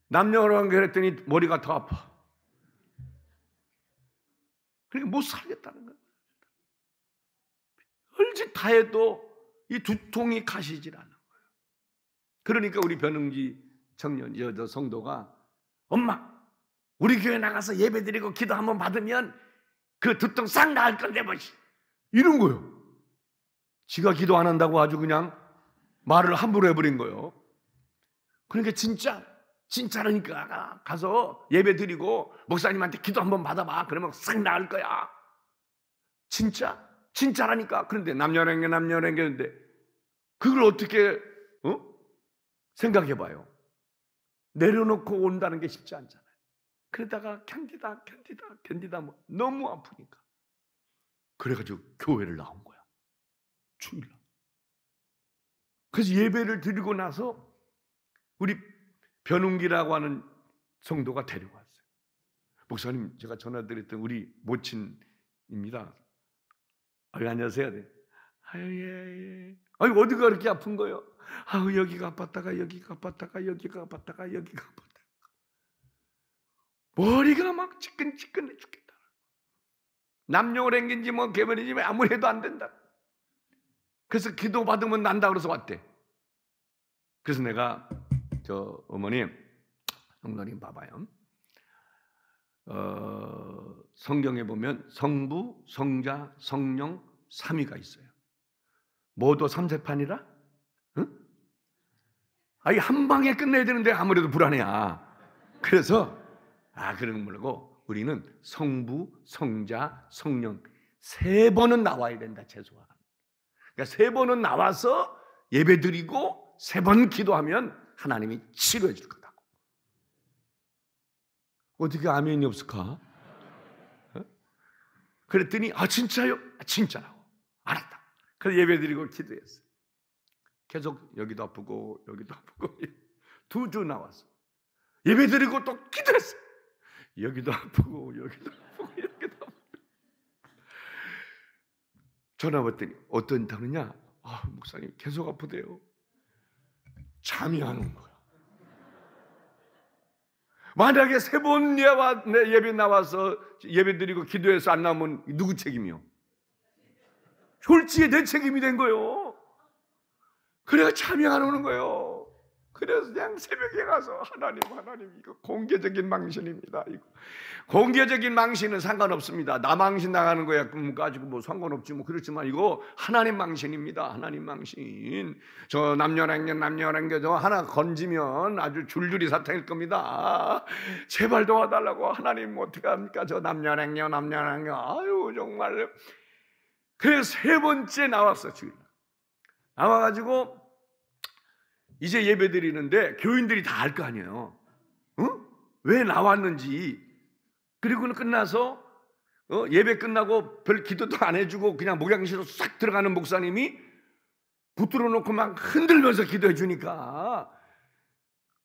Speaker 1: 남녀관계 했더니 머리가 더 아파. 그러니까 못 살겠다는 거예요. 얼짓 다 해도 이 두통이 가시질 않는 거예요. 그러니까 우리 변흥지 청년 여자 성도가 엄마 우리 교회 나가서 예배드리고 기도 한번 받으면 그 두통 싹 나을 건데 뭐 이런 거예요. 지가 기도 안 한다고 아주 그냥 말을 함부로 해버린 거예요. 그러니까 진짜라니까 가서 예배드리고 목사님한테 기도 한번 받아봐. 그러면 싹 나을 거야. 진짜라니까. 그런데 남녀랭개인데 그걸 어떻게 생각해봐요. 내려놓고 온다는 게 쉽지 않잖아요. 그러다가 견디다 뭐 너무 아프니까 그래가지고 교회를 나온 거야. 주일날. 그래서 예배를 드리고 나서 우리 변웅기라고 하는 성도가 데려왔어요. 목사님 제가 전화드렸던 우리 모친입니다. 안녕하세요. 예. 아니 어디가 그렇게 아픈 거예요? 여기가 아팠다가 여기가 아팠다가 머리가 막 지끈지끈해 죽겠다. 남녀랭인지 뭐 개변인지 아무리 해도 안 된다. 그래서 기도 받으면 난다 그래서 왔대. 그래서 내가 저 어머님 봐봐요. 성경에 보면 성부, 성자, 성령 삼위가 있어요. 모두 삼세판이라? 응? 아니 한 방에 끝내야 되는데 아무래도 불안해야. 그래서 그런 거 모르고 우리는 성부, 성자, 성령 세 번은 나와야 된다 최소한. 그러니까 세 번은 나와서 예배드리고 세 번 기도하면 하나님이 치료해 줄 거다고. 어떻게 아멘이 없을까? 그랬더니 진짜요? 진짜라고. 알았다. 그래서 예배드리고 기도했어요. 계속 여기도 아프고 두주 나왔어. 예배드리고 또 기도했어요. 여기도 아프고 전화 받더니 어떤다느냐? 목사님 계속 아프대요. 잠이 안 온 거야. 만약에 세 번 예배 나와서 예배드리고 기도해서 안 나오면 누구 책임이요? 솔직히 내 책임이 된 거예요. 그래서 잠이 안 오는 거예요. 그래서 그냥 새벽에 가서 하나님 이거 공개적인 망신입니다. 이거 공개적인 망신은 상관없습니다. 나 망신 나가는 거야 가지고 뭐 상관없지 뭐. 그렇지만 이거 하나님 망신입니다. 하나님 망신. 저 남녀랭개 저 하나 건지면 아주 줄줄이 사탕일 겁니다. 제발 도와달라고. 하나님 어떻게 합니까? 저 남녀랭개 아유 정말. 그래서 세 번째 나왔어. 주일 나와가지고 이제 예배 드리는데 교인들이 다 알 거 아니에요. 왜 나왔는지. 그리고는 끝나서 예배 끝나고 별 기도도 안 해주고 그냥 목양실로 싹 들어가는 목사님이 붙들어 놓고 막 흔들면서 기도해 주니까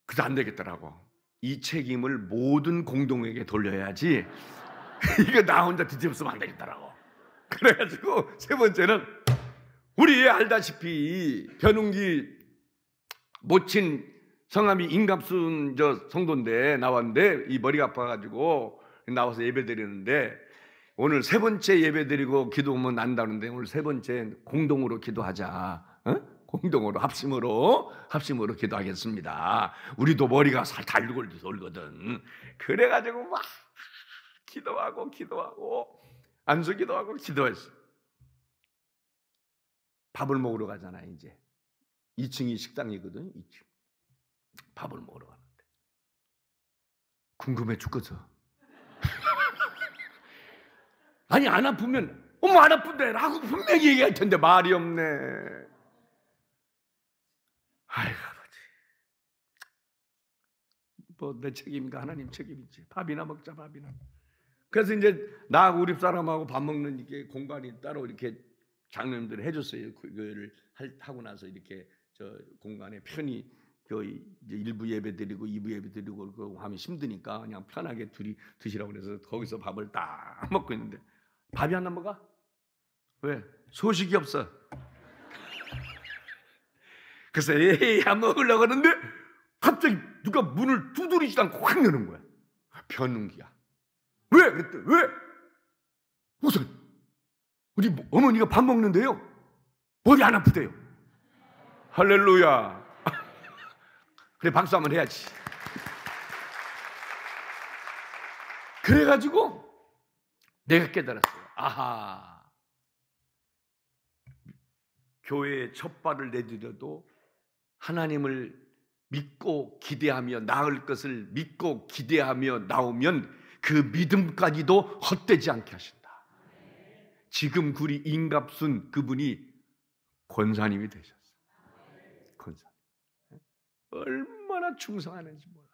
Speaker 1: 그래도 안 되겠더라고. 이 책임을 모든 공동에게 돌려야지 이거 나 혼자 뒤집으면 안 되겠더라고. 그래가지고 세 번째는 우리 알다시피 변웅기 모친 성함이 인갑순 저 성도인데 나왔는데 이 머리가 아파가지고 나와서 예배 드리는데 오늘 세 번째 예배 드리고 기도하면 난다는데 오늘 세 번째 공동으로 기도하자. 공동으로 합심으로 기도하겠습니다. 우리도 머리가 살살 돌거든. 그래가지고 막 기도하고 안수기도하고 기도했어. 밥을 먹으러 가잖아. 이제 2층이 식당이거든. 2층 밥을 먹으러 가는데 궁금해 죽겠어. 아니 안 아프면 안 아픈데 라고 분명히 얘기할 텐데 말이 없네. 아이고 아버지, 뭐 내 책임인가 하나님 책임이지. 밥이나 먹자, 밥이나. 그래서 이제 나 우리 사람하고 밥 먹는 이게 공간이 따로 이렇게 장로님들이 해줬어요. 그거를 하고 나서 이렇게 저 공간에 편히 그 이제 1부 예배 드리고 2부 예배 드리고 그 하면 힘드니까 그냥 편하게 둘이 드시라고 그래서 거기서 밥을 딱 먹고 있는데 밥이 안 넘어가? 왜? 소식이 없어. 그래서 에이 안 먹으려고 하는데 갑자기 누가 문을 두드리지도 않고 확 여는 거야. 변웅기야. 왜? 그랬대. 왜? 우선 우리 어머니가 밥 먹는데요. 머리 안 아프대요. 할렐루야. 그래 박수 한번 해야지. 그래가지고 내가 깨달았어요. 아하. 교회에 첫 발을 내디뎌도 하나님을 믿고 기대하며 나을 것을 믿고 기대하며 나오면 그 믿음까지도 헛되지 않게 하신다. 지금 우리 임갑순 그분이 권사님이 되셨어요. 권사님. 얼마나 충성하는지 몰라.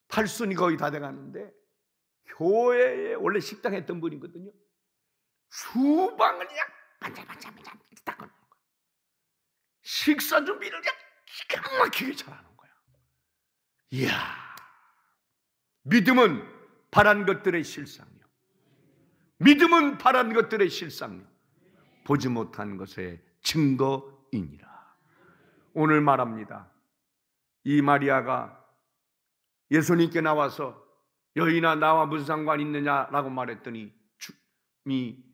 Speaker 1: 팔순이 거의 다 돼가는데 교회에 원래 식당 했던 분이거든요. 주방을 그냥 반짝반짝반짝 닦아놓은 거야. 식사 준비를 그냥 기가 막히게 잘하는 거야. 이야, 믿음은 바란 것들의 실상이요. 믿음은 바란 것들의 실상이요. 보지 못한 것의 증거이니라. 오늘 말합니다. 이 마리아가 예수님께 나와서 여인아 나와 무슨 상관 있느냐라고 말했더니 주님이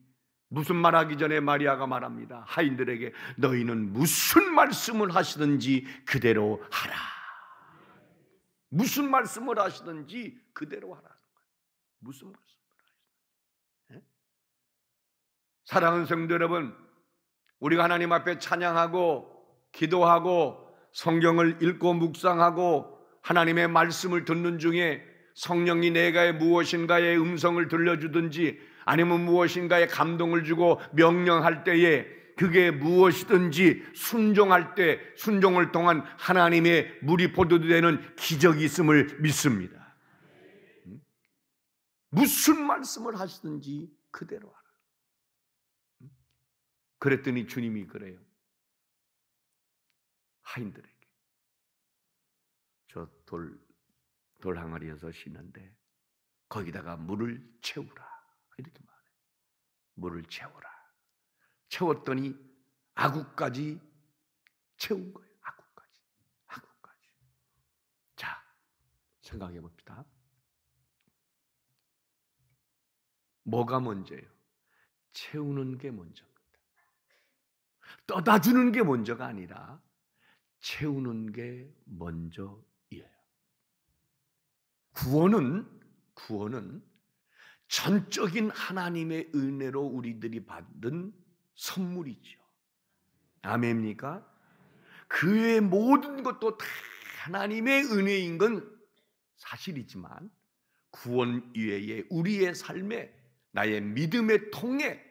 Speaker 1: 무슨 말하기 전에 마리아가 말합니다. 하인들에게 너희는 무슨 말씀을 하시든지 그대로 하라. 무슨 말씀을 하시든지 그대로 하라는 거예요. 무슨 말씀을 하시든지. 사랑하는 성도 여러분, 우리가 하나님 앞에 찬양하고 기도하고 성경을 읽고 묵상하고 하나님의 말씀을 듣는 중에 성령이 내가의 무엇인가의 음성을 들려주든지 아니면 무엇인가의 감동을 주고 명령할 때에 그게 무엇이든지 순종할 때 순종을 통한 하나님의 물이 포도되는 기적이 있음을 믿습니다. 무슨 말씀을 하시든지 그대로 하라. 그랬더니 주님이 그래요. 하인들에게 저 돌 항아리에서 쉬는데 거기다가 물을 채우라 이렇게 말해요. 물을 채우라. 채웠더니 아구까지 채운 거예요. 아구까지. 자, 생각해 봅시다. 뭐가 먼저예요? 채우는 게 먼저입니다. 떠다 주는 게 먼저가 아니라 채우는 게 먼저예요. 구원은 전적인 하나님의 은혜로 우리들이 받은 선물이죠. 아멘입니까? 그 외의 모든 것도 다 하나님의 은혜인 건 사실이지만 구원 이외에 우리의 삶에 나의 믿음의 통에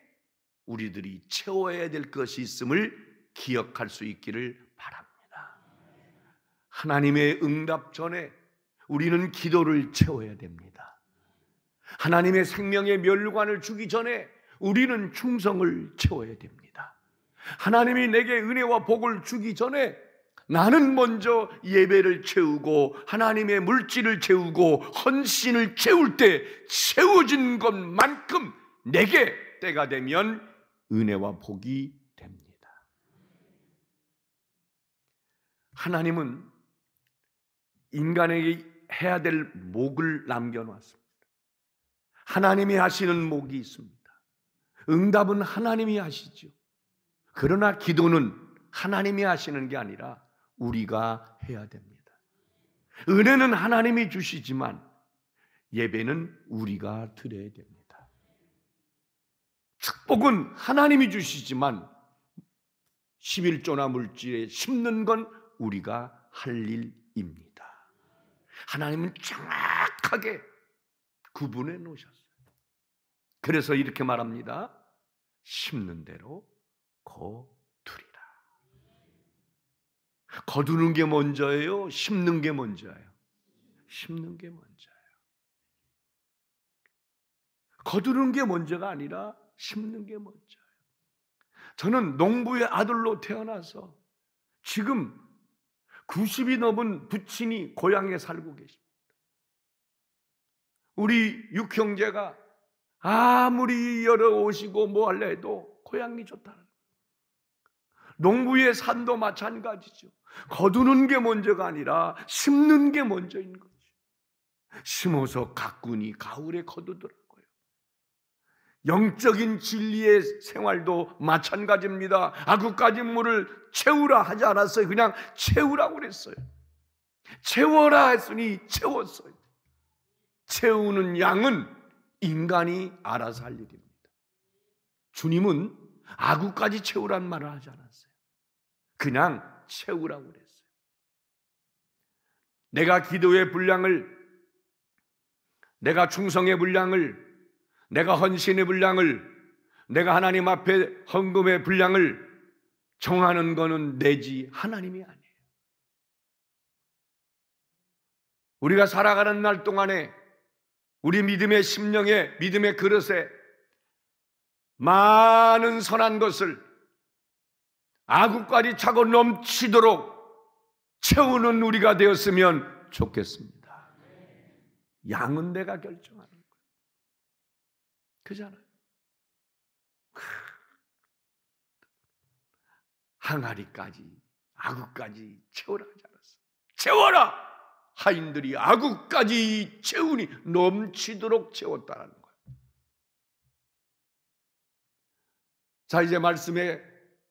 Speaker 1: 우리들이 채워야 될 것이 있음을 기억할 수 있기를 바랍니다. 하나님의 응답 전에 우리는 기도를 채워야 됩니다. 하나님의 생명의 멸관을 주기 전에 우리는 충성을 채워야 됩니다. 하나님이 내게 은혜와 복을 주기 전에 나는 먼저 예배를 채우고 하나님의 물질을 채우고 헌신을 채울 때 채워진 것만큼 내게 때가 되면 은혜와 복이 됩니다. 하나님은 인간에게 해야 될 목을 남겨놨습니다. 하나님이 하시는 목이 있습니다. 응답은 하나님이 하시죠. 그러나 기도는 하나님이 하시는 게 아니라 우리가 해야 됩니다. 은혜는 하나님이 주시지만 예배는 우리가 드려야 됩니다. 축복은 하나님이 주시지만 11조나 물질에 심는 건 우리가 할 일입니다. 하나님은 정확하게 구분해 놓으셨어요. 그래서 이렇게 말합니다. 심는 대로 거두리라. 거두는 게 먼저예요? 심는 게 먼저예요? 심는 게 먼저예요. 거두는 게 먼저가 아니라 심는 게 먼저예요. 저는 농부의 아들로 태어나서 지금 90이 넘은 부친이 고향에 살고 계십니다. 우리 육형제가 아무리 열어오시고 뭐 할래 해도 고향이 좋다는 거예요. 농부의 삶도 마찬가지죠. 거두는 게 먼저가 아니라 심는 게 먼저인 거죠. 심어서 가꾸니 가을에 거두더라고요. 영적인 진리의 생활도 마찬가지입니다. 아구까지 물을 채우라 하지 않았어요. 그냥 채우라고 그랬어요. 채워라 했으니 채웠어요. 채우는 양은 인간이 알아서 할 일입니다. 주님은 아구까지 채우란 말을 하지 않았어요. 그냥 채우라고 그랬어요. 내가 기도의 분량을, 내가 충성의 분량을, 내가 헌신의 분량을, 내가 하나님 앞에 헌금의 분량을 정하는 것은 내지 하나님이 아니에요. 우리가 살아가는 날 동안에 우리 믿음의 심령에, 믿음의 그릇에 많은 선한 것을 아구까지 차고 넘치도록 채우는 우리가 되었으면 좋겠습니다. 양은 내가 결정하는 거예요. 그잖아요. 항아리까지, 아구까지 채우라 하지 않았어. 채워라! 하인들이 아구까지 채우니 넘치도록 채웠다는 거예요. 자, 이제 말씀의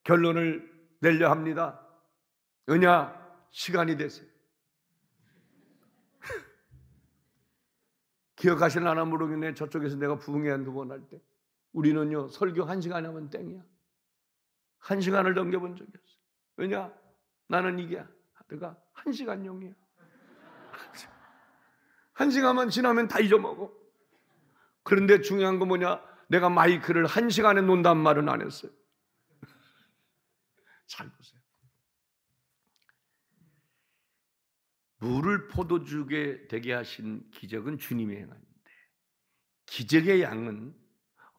Speaker 1: 결론을 내려 합니다. 은야, 시간이 되세요. 기억하시나 모르겠네. 저쪽에서 내가 부흥회 한두 번 할 때 우리는요 설교 1시간 하면 땡이야. 1시간을 넘겨본 적이 없어. 왜냐? 나는 이게 내가 1시간용이야. 1시간만 지나면 다 잊어먹어. 그런데 중요한 건 뭐냐? 내가 마이크를 1시간에 논단 말은 안 했어요. 잘 보세요. 물을 포도주게 되게 하신 기적은 주님의 행함인데 기적의 양은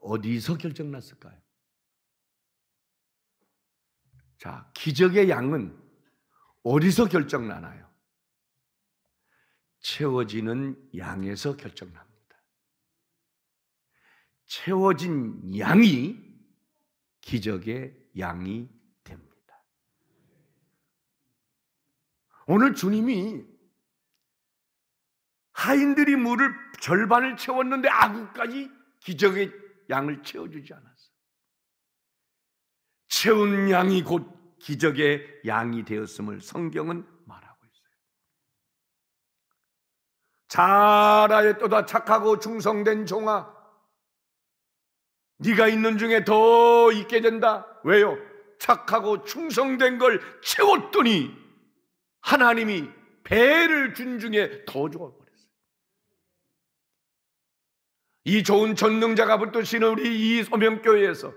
Speaker 1: 어디서 결정났을까요? 자, 기적의 양은 어디서 결정나나요? 채워지는 양에서 결정납니다. 채워진 양이 기적의 양이 됩니다. 오늘 주님이 하인들이 물을 절반을 채웠는데 아구까지 기적의 양을 채워주지 않았어요. 채운 양이 곧 기적의 양이 되었음을 성경은 말하고 있어요. 잘하였도다 착하고 충성된 종아, 네가 있는 중에 더 있게 된다. 왜요? 착하고 충성된 걸 채웠더니 하나님이 배를 준 중에 더 주어버렸어요. 이 좋은 전능자가 붙드시는 우리 이 소명교회에서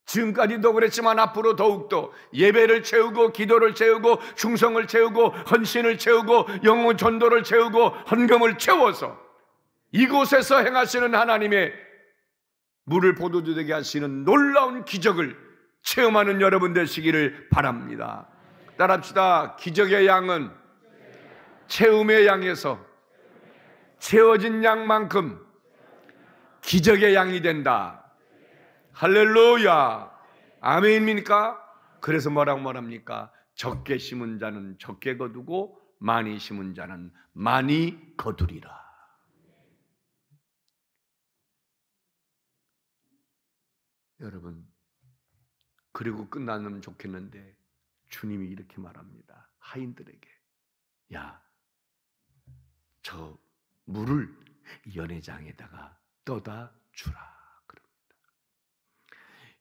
Speaker 1: 지금까지도 그랬지만 앞으로 더욱더 예배를 채우고 기도를 채우고 충성을 채우고 헌신을 채우고 영혼 전도를 채우고 헌금을 채워서 이곳에서 행하시는 하나님의 물을 포도주 되게 하시는 놀라운 기적을 체험하는 여러분 되시기를 바랍니다. 따라합시다. 기적의 양은 채움의 양에서 채워진 양만큼 기적의 양이 된다. 할렐루야. 아멘입니까? 그래서 뭐라고 말합니까? 적게 심은 자는 적게 거두고 많이 심은 자는 많이 거두리라. 여러분, 그리고 끝나면 좋겠는데 주님이 이렇게 말합니다. 하인들에게, 야, 저 물을 연회장에다가 떠다 주라.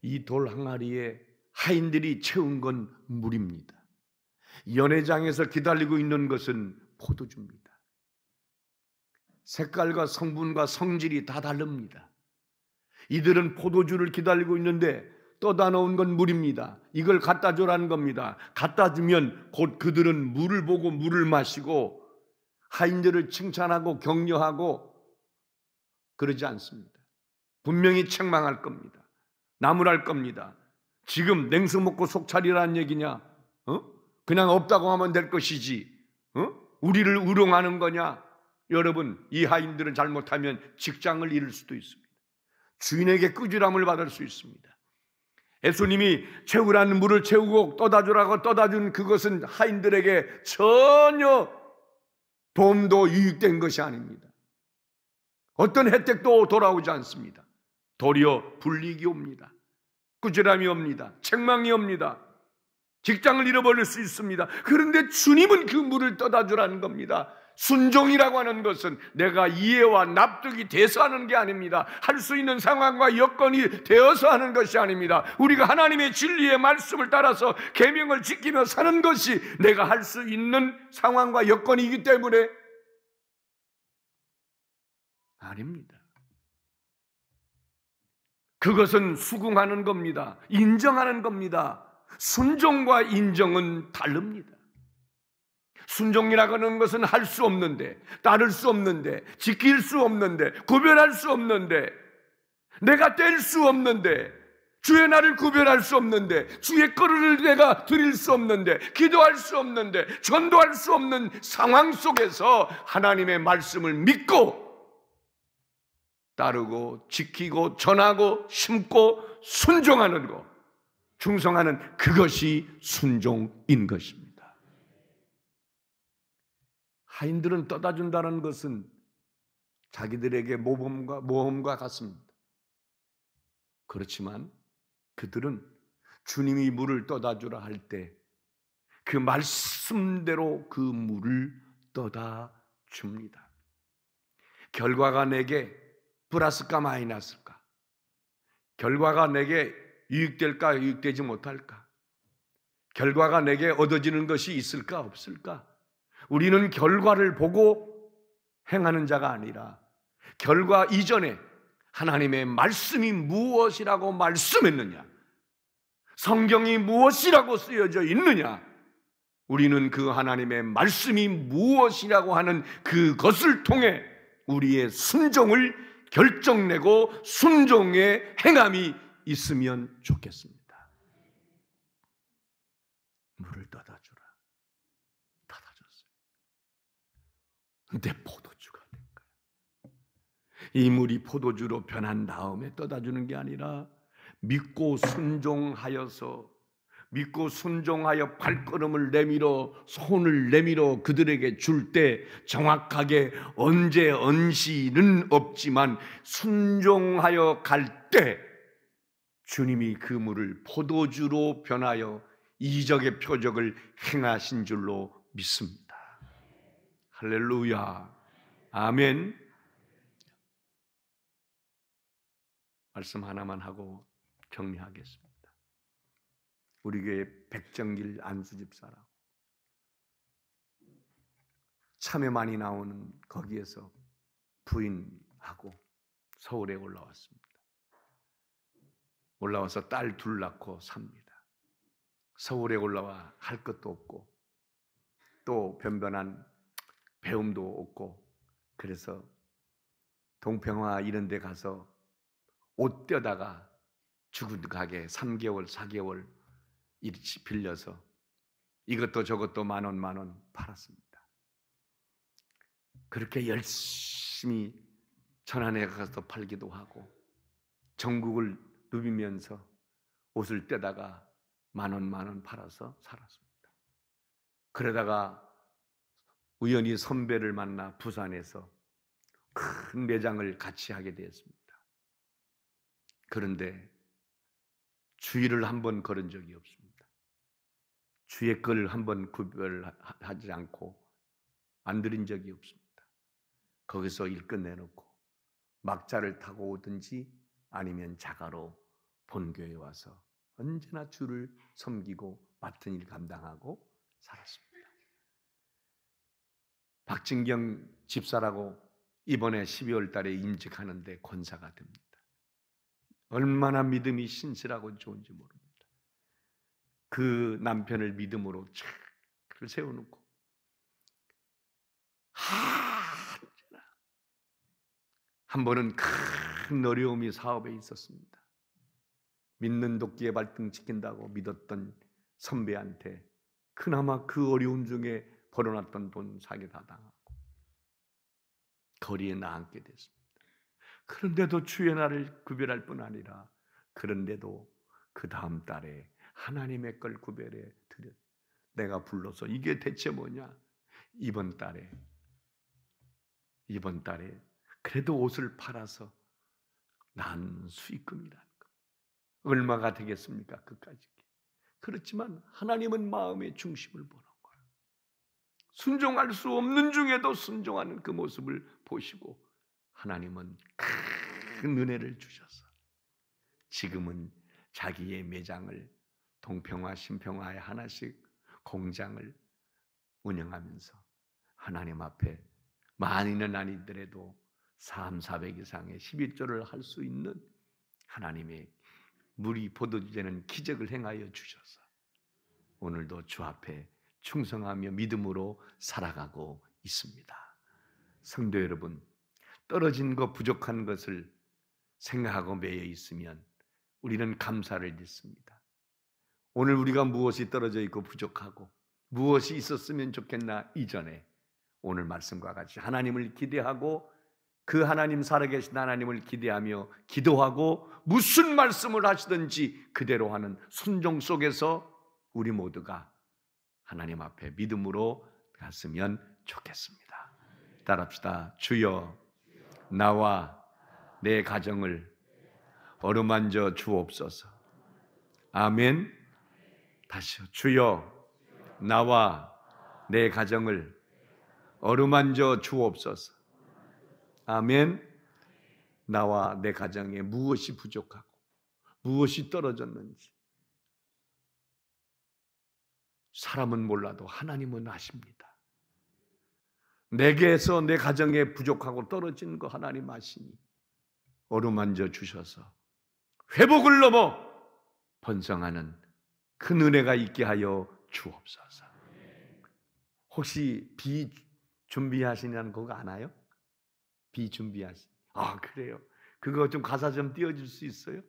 Speaker 1: 이 돌 항아리에 하인들이 채운 건 물입니다. 연회장에서 기다리고 있는 것은 포도주입니다. 색깔과 성분과 성질이 다 다릅니다. 이들은 포도주를 기다리고 있는데 떠다 놓은 건 물입니다. 이걸 갖다 주라는 겁니다. 갖다 주면 곧 그들은 물을 보고 물을 마시고 하인들을 칭찬하고 격려하고 그러지 않습니다. 분명히 책망할 겁니다. 나무랄 겁니다. 지금 냉수 먹고 속 차리라는 얘기냐? 그냥 없다고 하면 될 것이지. 우리를 우롱하는 거냐? 여러분, 이 하인들은 잘못하면 직장을 잃을 수도 있습니다. 주인에게 꾸지람을 받을 수 있습니다. 예수님이 채우라는 물을 채우고 떠다주라고 떠다준 그것은 하인들에게 전혀 도움도 유익된 것이 아닙니다. 어떤 혜택도 돌아오지 않습니다. 도리어 불이익이 옵니다. 꾸지람이 옵니다. 책망이 옵니다. 직장을 잃어버릴 수 있습니다. 그런데 주님은 그 물을 떠다주라는 겁니다. 순종이라고 하는 것은 내가 이해와 납득이 돼서 하는 게 아닙니다. 할 수 있는 상황과 여건이 되어서 하는 것이 아닙니다. 우리가 하나님의 진리의 말씀을 따라서 계명을 지키며 사는 것이 내가 할 수 있는 상황과 여건이기 때문에 아닙니다. 그것은 수긍하는 겁니다. 인정하는 겁니다. 순종과 인정은 다릅니다. 순종이라고 하는 것은 할 수 없는데, 따를 수 없는데, 지킬 수 없는데, 구별할 수 없는데, 내가 뗄 수 없는데, 주의 날을 구별할 수 없는데, 주의 거를 내가 드릴 수 없는데, 기도할 수 없는데, 전도할 수 없는 상황 속에서 하나님의 말씀을 믿고 따르고 지키고 전하고 심고 순종하는 것, 충성하는 그것이 순종인 것입니다. 하인들은 떠다준다는 것은 자기들에게 모험과 같습니다. 그렇지만 그들은 주님이 물을 떠다주라 할 때 그 말씀대로 그 물을 떠다 줍니다. 결과가 내게 플러스일까 마이너스일까? 결과가 내게 유익될까 유익되지 못할까? 결과가 내게 얻어지는 것이 있을까 없을까? 우리는 결과를 보고 행하는 자가 아니라 결과 이전에 하나님의 말씀이 무엇이라고 말씀했느냐, 성경이 무엇이라고 쓰여져 있느냐, 우리는 그 하나님의 말씀이 무엇이라고 하는 그것을 통해 우리의 순종을 결정내고 순종의 행함이 있으면 좋겠습니다. 물을 떠다주라. 떠다줬어요. 내 포도주가 된 거야. 이 물이 포도주로 변한 다음에 떠다주는 게 아니라 믿고 순종하여 발걸음을 내밀어 손을 내밀어 그들에게 줄 때 정확하게 언제 언시는 없지만 순종하여 갈 때 주님이 그 물을 포도주로 변하여 이적의 표적을 행하신 줄로 믿습니다. 할렐루야. 아멘. 말씀 하나만 하고 정리하겠습니다. 우리 교회 백정길 안수집사라고 참외 많이 나오는 거기에서 부인하고 서울에 올라왔습니다. 올라와서 딸 둘 낳고 삽니다. 서울에 올라와 할 것도 없고 또 변변한 배움도 없고 그래서 동평화 이런 데 가서 옷 떼다가 죽은 가게 3개월 4개월 일치 빌려서 이것도 저것도 만 원 팔았습니다. 그렇게 열심히 천안에 가서 팔기도 하고 전국을 누비면서 옷을 떼다가 만 원 팔아서 살았습니다. 그러다가 우연히 선배를 만나 부산에서 큰 매장을 같이 하게 되었습니다. 그런데 주의를 한번 걸은 적이 없습니다. 주의 걸 한번 구별하지 않고 안 드린 적이 없습니다. 거기서 일 끝내놓고 막차를 타고 오든지 아니면 자가로 본교에 와서 언제나 주를 섬기고 맡은 일 감당하고 살았습니다. 박진경 집사라고 이번에 12월 달에 임직하는데 권사가 됩니다. 얼마나 믿음이 신실하고 좋은지 모릅니다. 그 남편을 믿음으로 착 세워놓고 한 번은 큰 어려움이 사업에 있었습니다. 믿는 도끼에 발등 지킨다고 믿었던 선배한테 그나마 그 어려움 중에 벌어놨던 돈 사기 다 당하고 거리에 나앉게 됐습니다. 그런데도 주의 날을 구별할 뿐 아니라 그런데도 그 다음 달에 하나님의 걸 구별해 드렸. 내가 불러서 이게 대체 뭐냐? 이번 달에 그래도 옷을 팔아서 난 수익금이라는 것. 얼마가 되겠습니까? 그까지. 그렇지만 하나님은 마음의 중심을 보는 거예요. 순종할 수 없는 중에도 순종하는 그 모습을 보시고 하나님은 큰 은혜를 주셔서 지금은 자기의 매장을 동평화, 신평화에 하나씩 공장을 운영하면서 하나님 앞에 많이는 아니더라도 300-400 이상의 11조를 할 수 있는 하나님의 물이 포도주되는 기적을 행하여 주셔서 오늘도 주 앞에 충성하며 믿음으로 살아가고 있습니다. 성도 여러분, 떨어진 것, 부족한 것을 생각하고 매여 있으면 우리는 감사를 잊습니다. 오늘 우리가 무엇이 떨어져 있고 부족하고 무엇이 있었으면 좋겠나 이전에 오늘 말씀과 같이 하나님을 기대하고 그 하나님 살아계신 하나님을 기대하며 기도하고 무슨 말씀을 하시든지 그대로 하는 순종 속에서 우리 모두가 하나님 앞에 믿음으로 갔으면 좋겠습니다. 따라합시다. 주여 나와 내 가정을 어루만져 주옵소서. 아멘. 다시요. 주여 나와 내 가정을 어루만져 주옵소서. 아멘. 나와 내 가정에 무엇이 부족하고 무엇이 떨어졌는지 사람은 몰라도 하나님은 아십니다. 내게서 내 가정에 부족하고 떨어진 거 하나님 아시니 어루만져 주셔서 회복을 넘어 번성하는 큰 은혜가 있게 하여 주옵소서. 혹시 비 준비하시냐는 그거 아나요? 비 준비하시. 아 그래요. 그거 좀 가사 좀 띄워줄 수 있어요?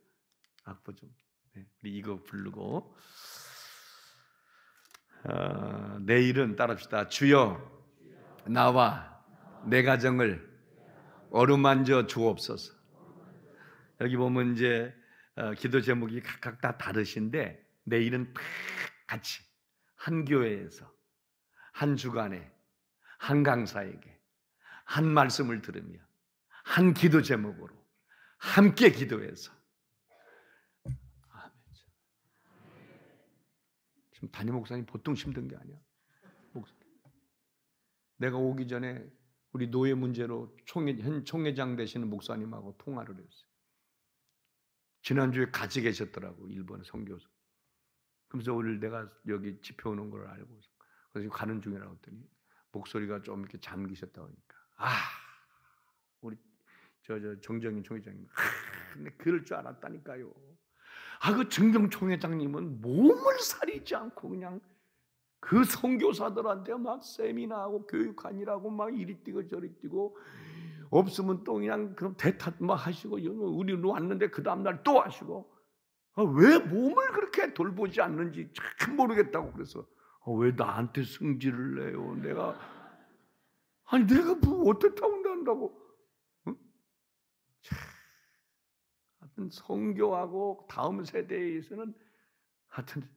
Speaker 1: 악보 좀. 네, 우리 이거 부르고 내일은 따라합시다. 주여 나와 내 가정을 어루만져 주옵소서. 여기 보면 이제 기도 제목이 각각 다 다르신데 내일은 다 같이 한 교회에서 한 주간에 한 강사에게 한 말씀을 들으며 한 기도 제목으로 함께 기도해서 아멘. 지금 담임 목사님 보통 힘든 게 아니야. 내가 오기 전에 우리 노예 문제로 현 총회장 되시는 목사님하고 통화를 했어요. 지난주에 같이 계셨더라고, 일본 선교사. 그래서 오늘 내가 여기 집회 오는 걸 알고 그래서 가는 중이라고 했더니 목소리가 좀 이렇게 잠기셨다고 하니까 우리 정정인 총회장님 근데 그럴 줄 알았다니까요. 그 정정 총회장님은 몸을 사리지 않고 그냥 그 선교사들한테 막 세미나하고 교육하니라고 막 이리 뛰고 저리 뛰고 없으면 또 그냥 그럼 대탓 막 하시고 우리는 왔는데 그 다음날 또 하시고 왜 몸을 그렇게 돌보지 않는지 참 모르겠다고. 그래서 왜 나한테 승질을 내요? 내가 뭐 어떻다고 한다고? 응? 하여튼 선교하고 다음 세대에서는 하여튼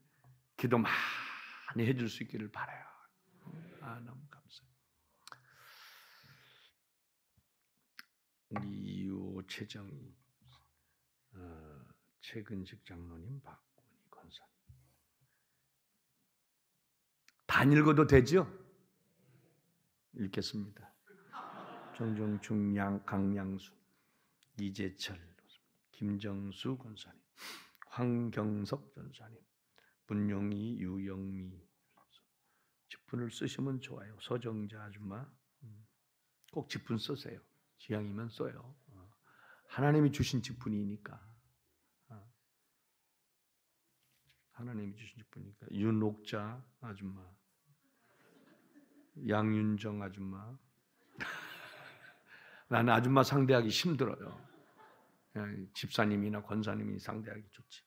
Speaker 1: 기도 많이 해줄 수 있기를 바라요. 너무 감사해요. 우리 이호채정이 최근식 장로님, 박군희 권사님 다 읽어도 되죠? 읽겠습니다. 정종충 강양수, 이재철, 김정수 권사님, 황경석 전사님, 문용희, 유영미. 직분을 쓰시면 좋아요. 서정자 아줌마 꼭 직분 쓰세요. 지향이면 써요. 하나님이 주신 직분이니까 하나님이 주신 직분이니까 윤옥자 아줌마, 양윤정 아줌마. 나는 아줌마 상대하기 힘들어요. 그냥 집사님이나 권사님이 상대하기 좋지.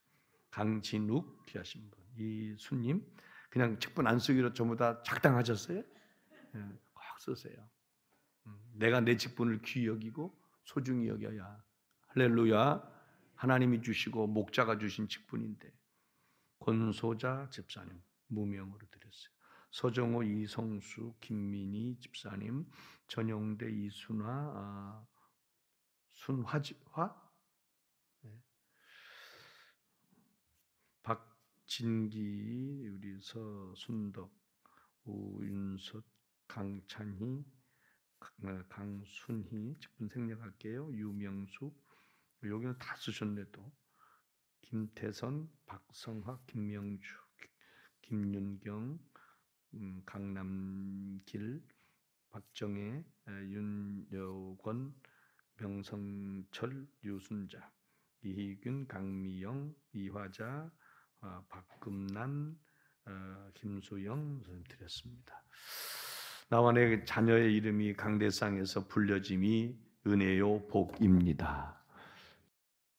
Speaker 1: 강진욱 귀하신 분, 이수님 그냥 직분 안 쓰기로 전부 다 작당하셨어요? 꼭 쓰세요. 내가 내 직분을 귀히 여기고 소중히 여겨야 할렐루야. 하나님이 주시고 목자가 주신 직분인데 권소자 집사님 무명으로 드렸어요. 서정호, 이성수, 김민희 집사님, 전용대, 이순화, 순화, 박진기, 우리 서순덕, 우윤석, 강찬희, 강순희 직분 생략할게요. 유명숙, 여기는 다 쓰셨네 또. 김태선, 박성학, 김명주, 김윤경, 강남길, 박정혜, 윤여권, 명성철, 유순자, 이희균, 강미영, 이화자, 박금난, 김수영 선생님 드렸습니다. 나와 내 자녀의 이름이 강대상에서 불려짐이 은혜요 복입니다.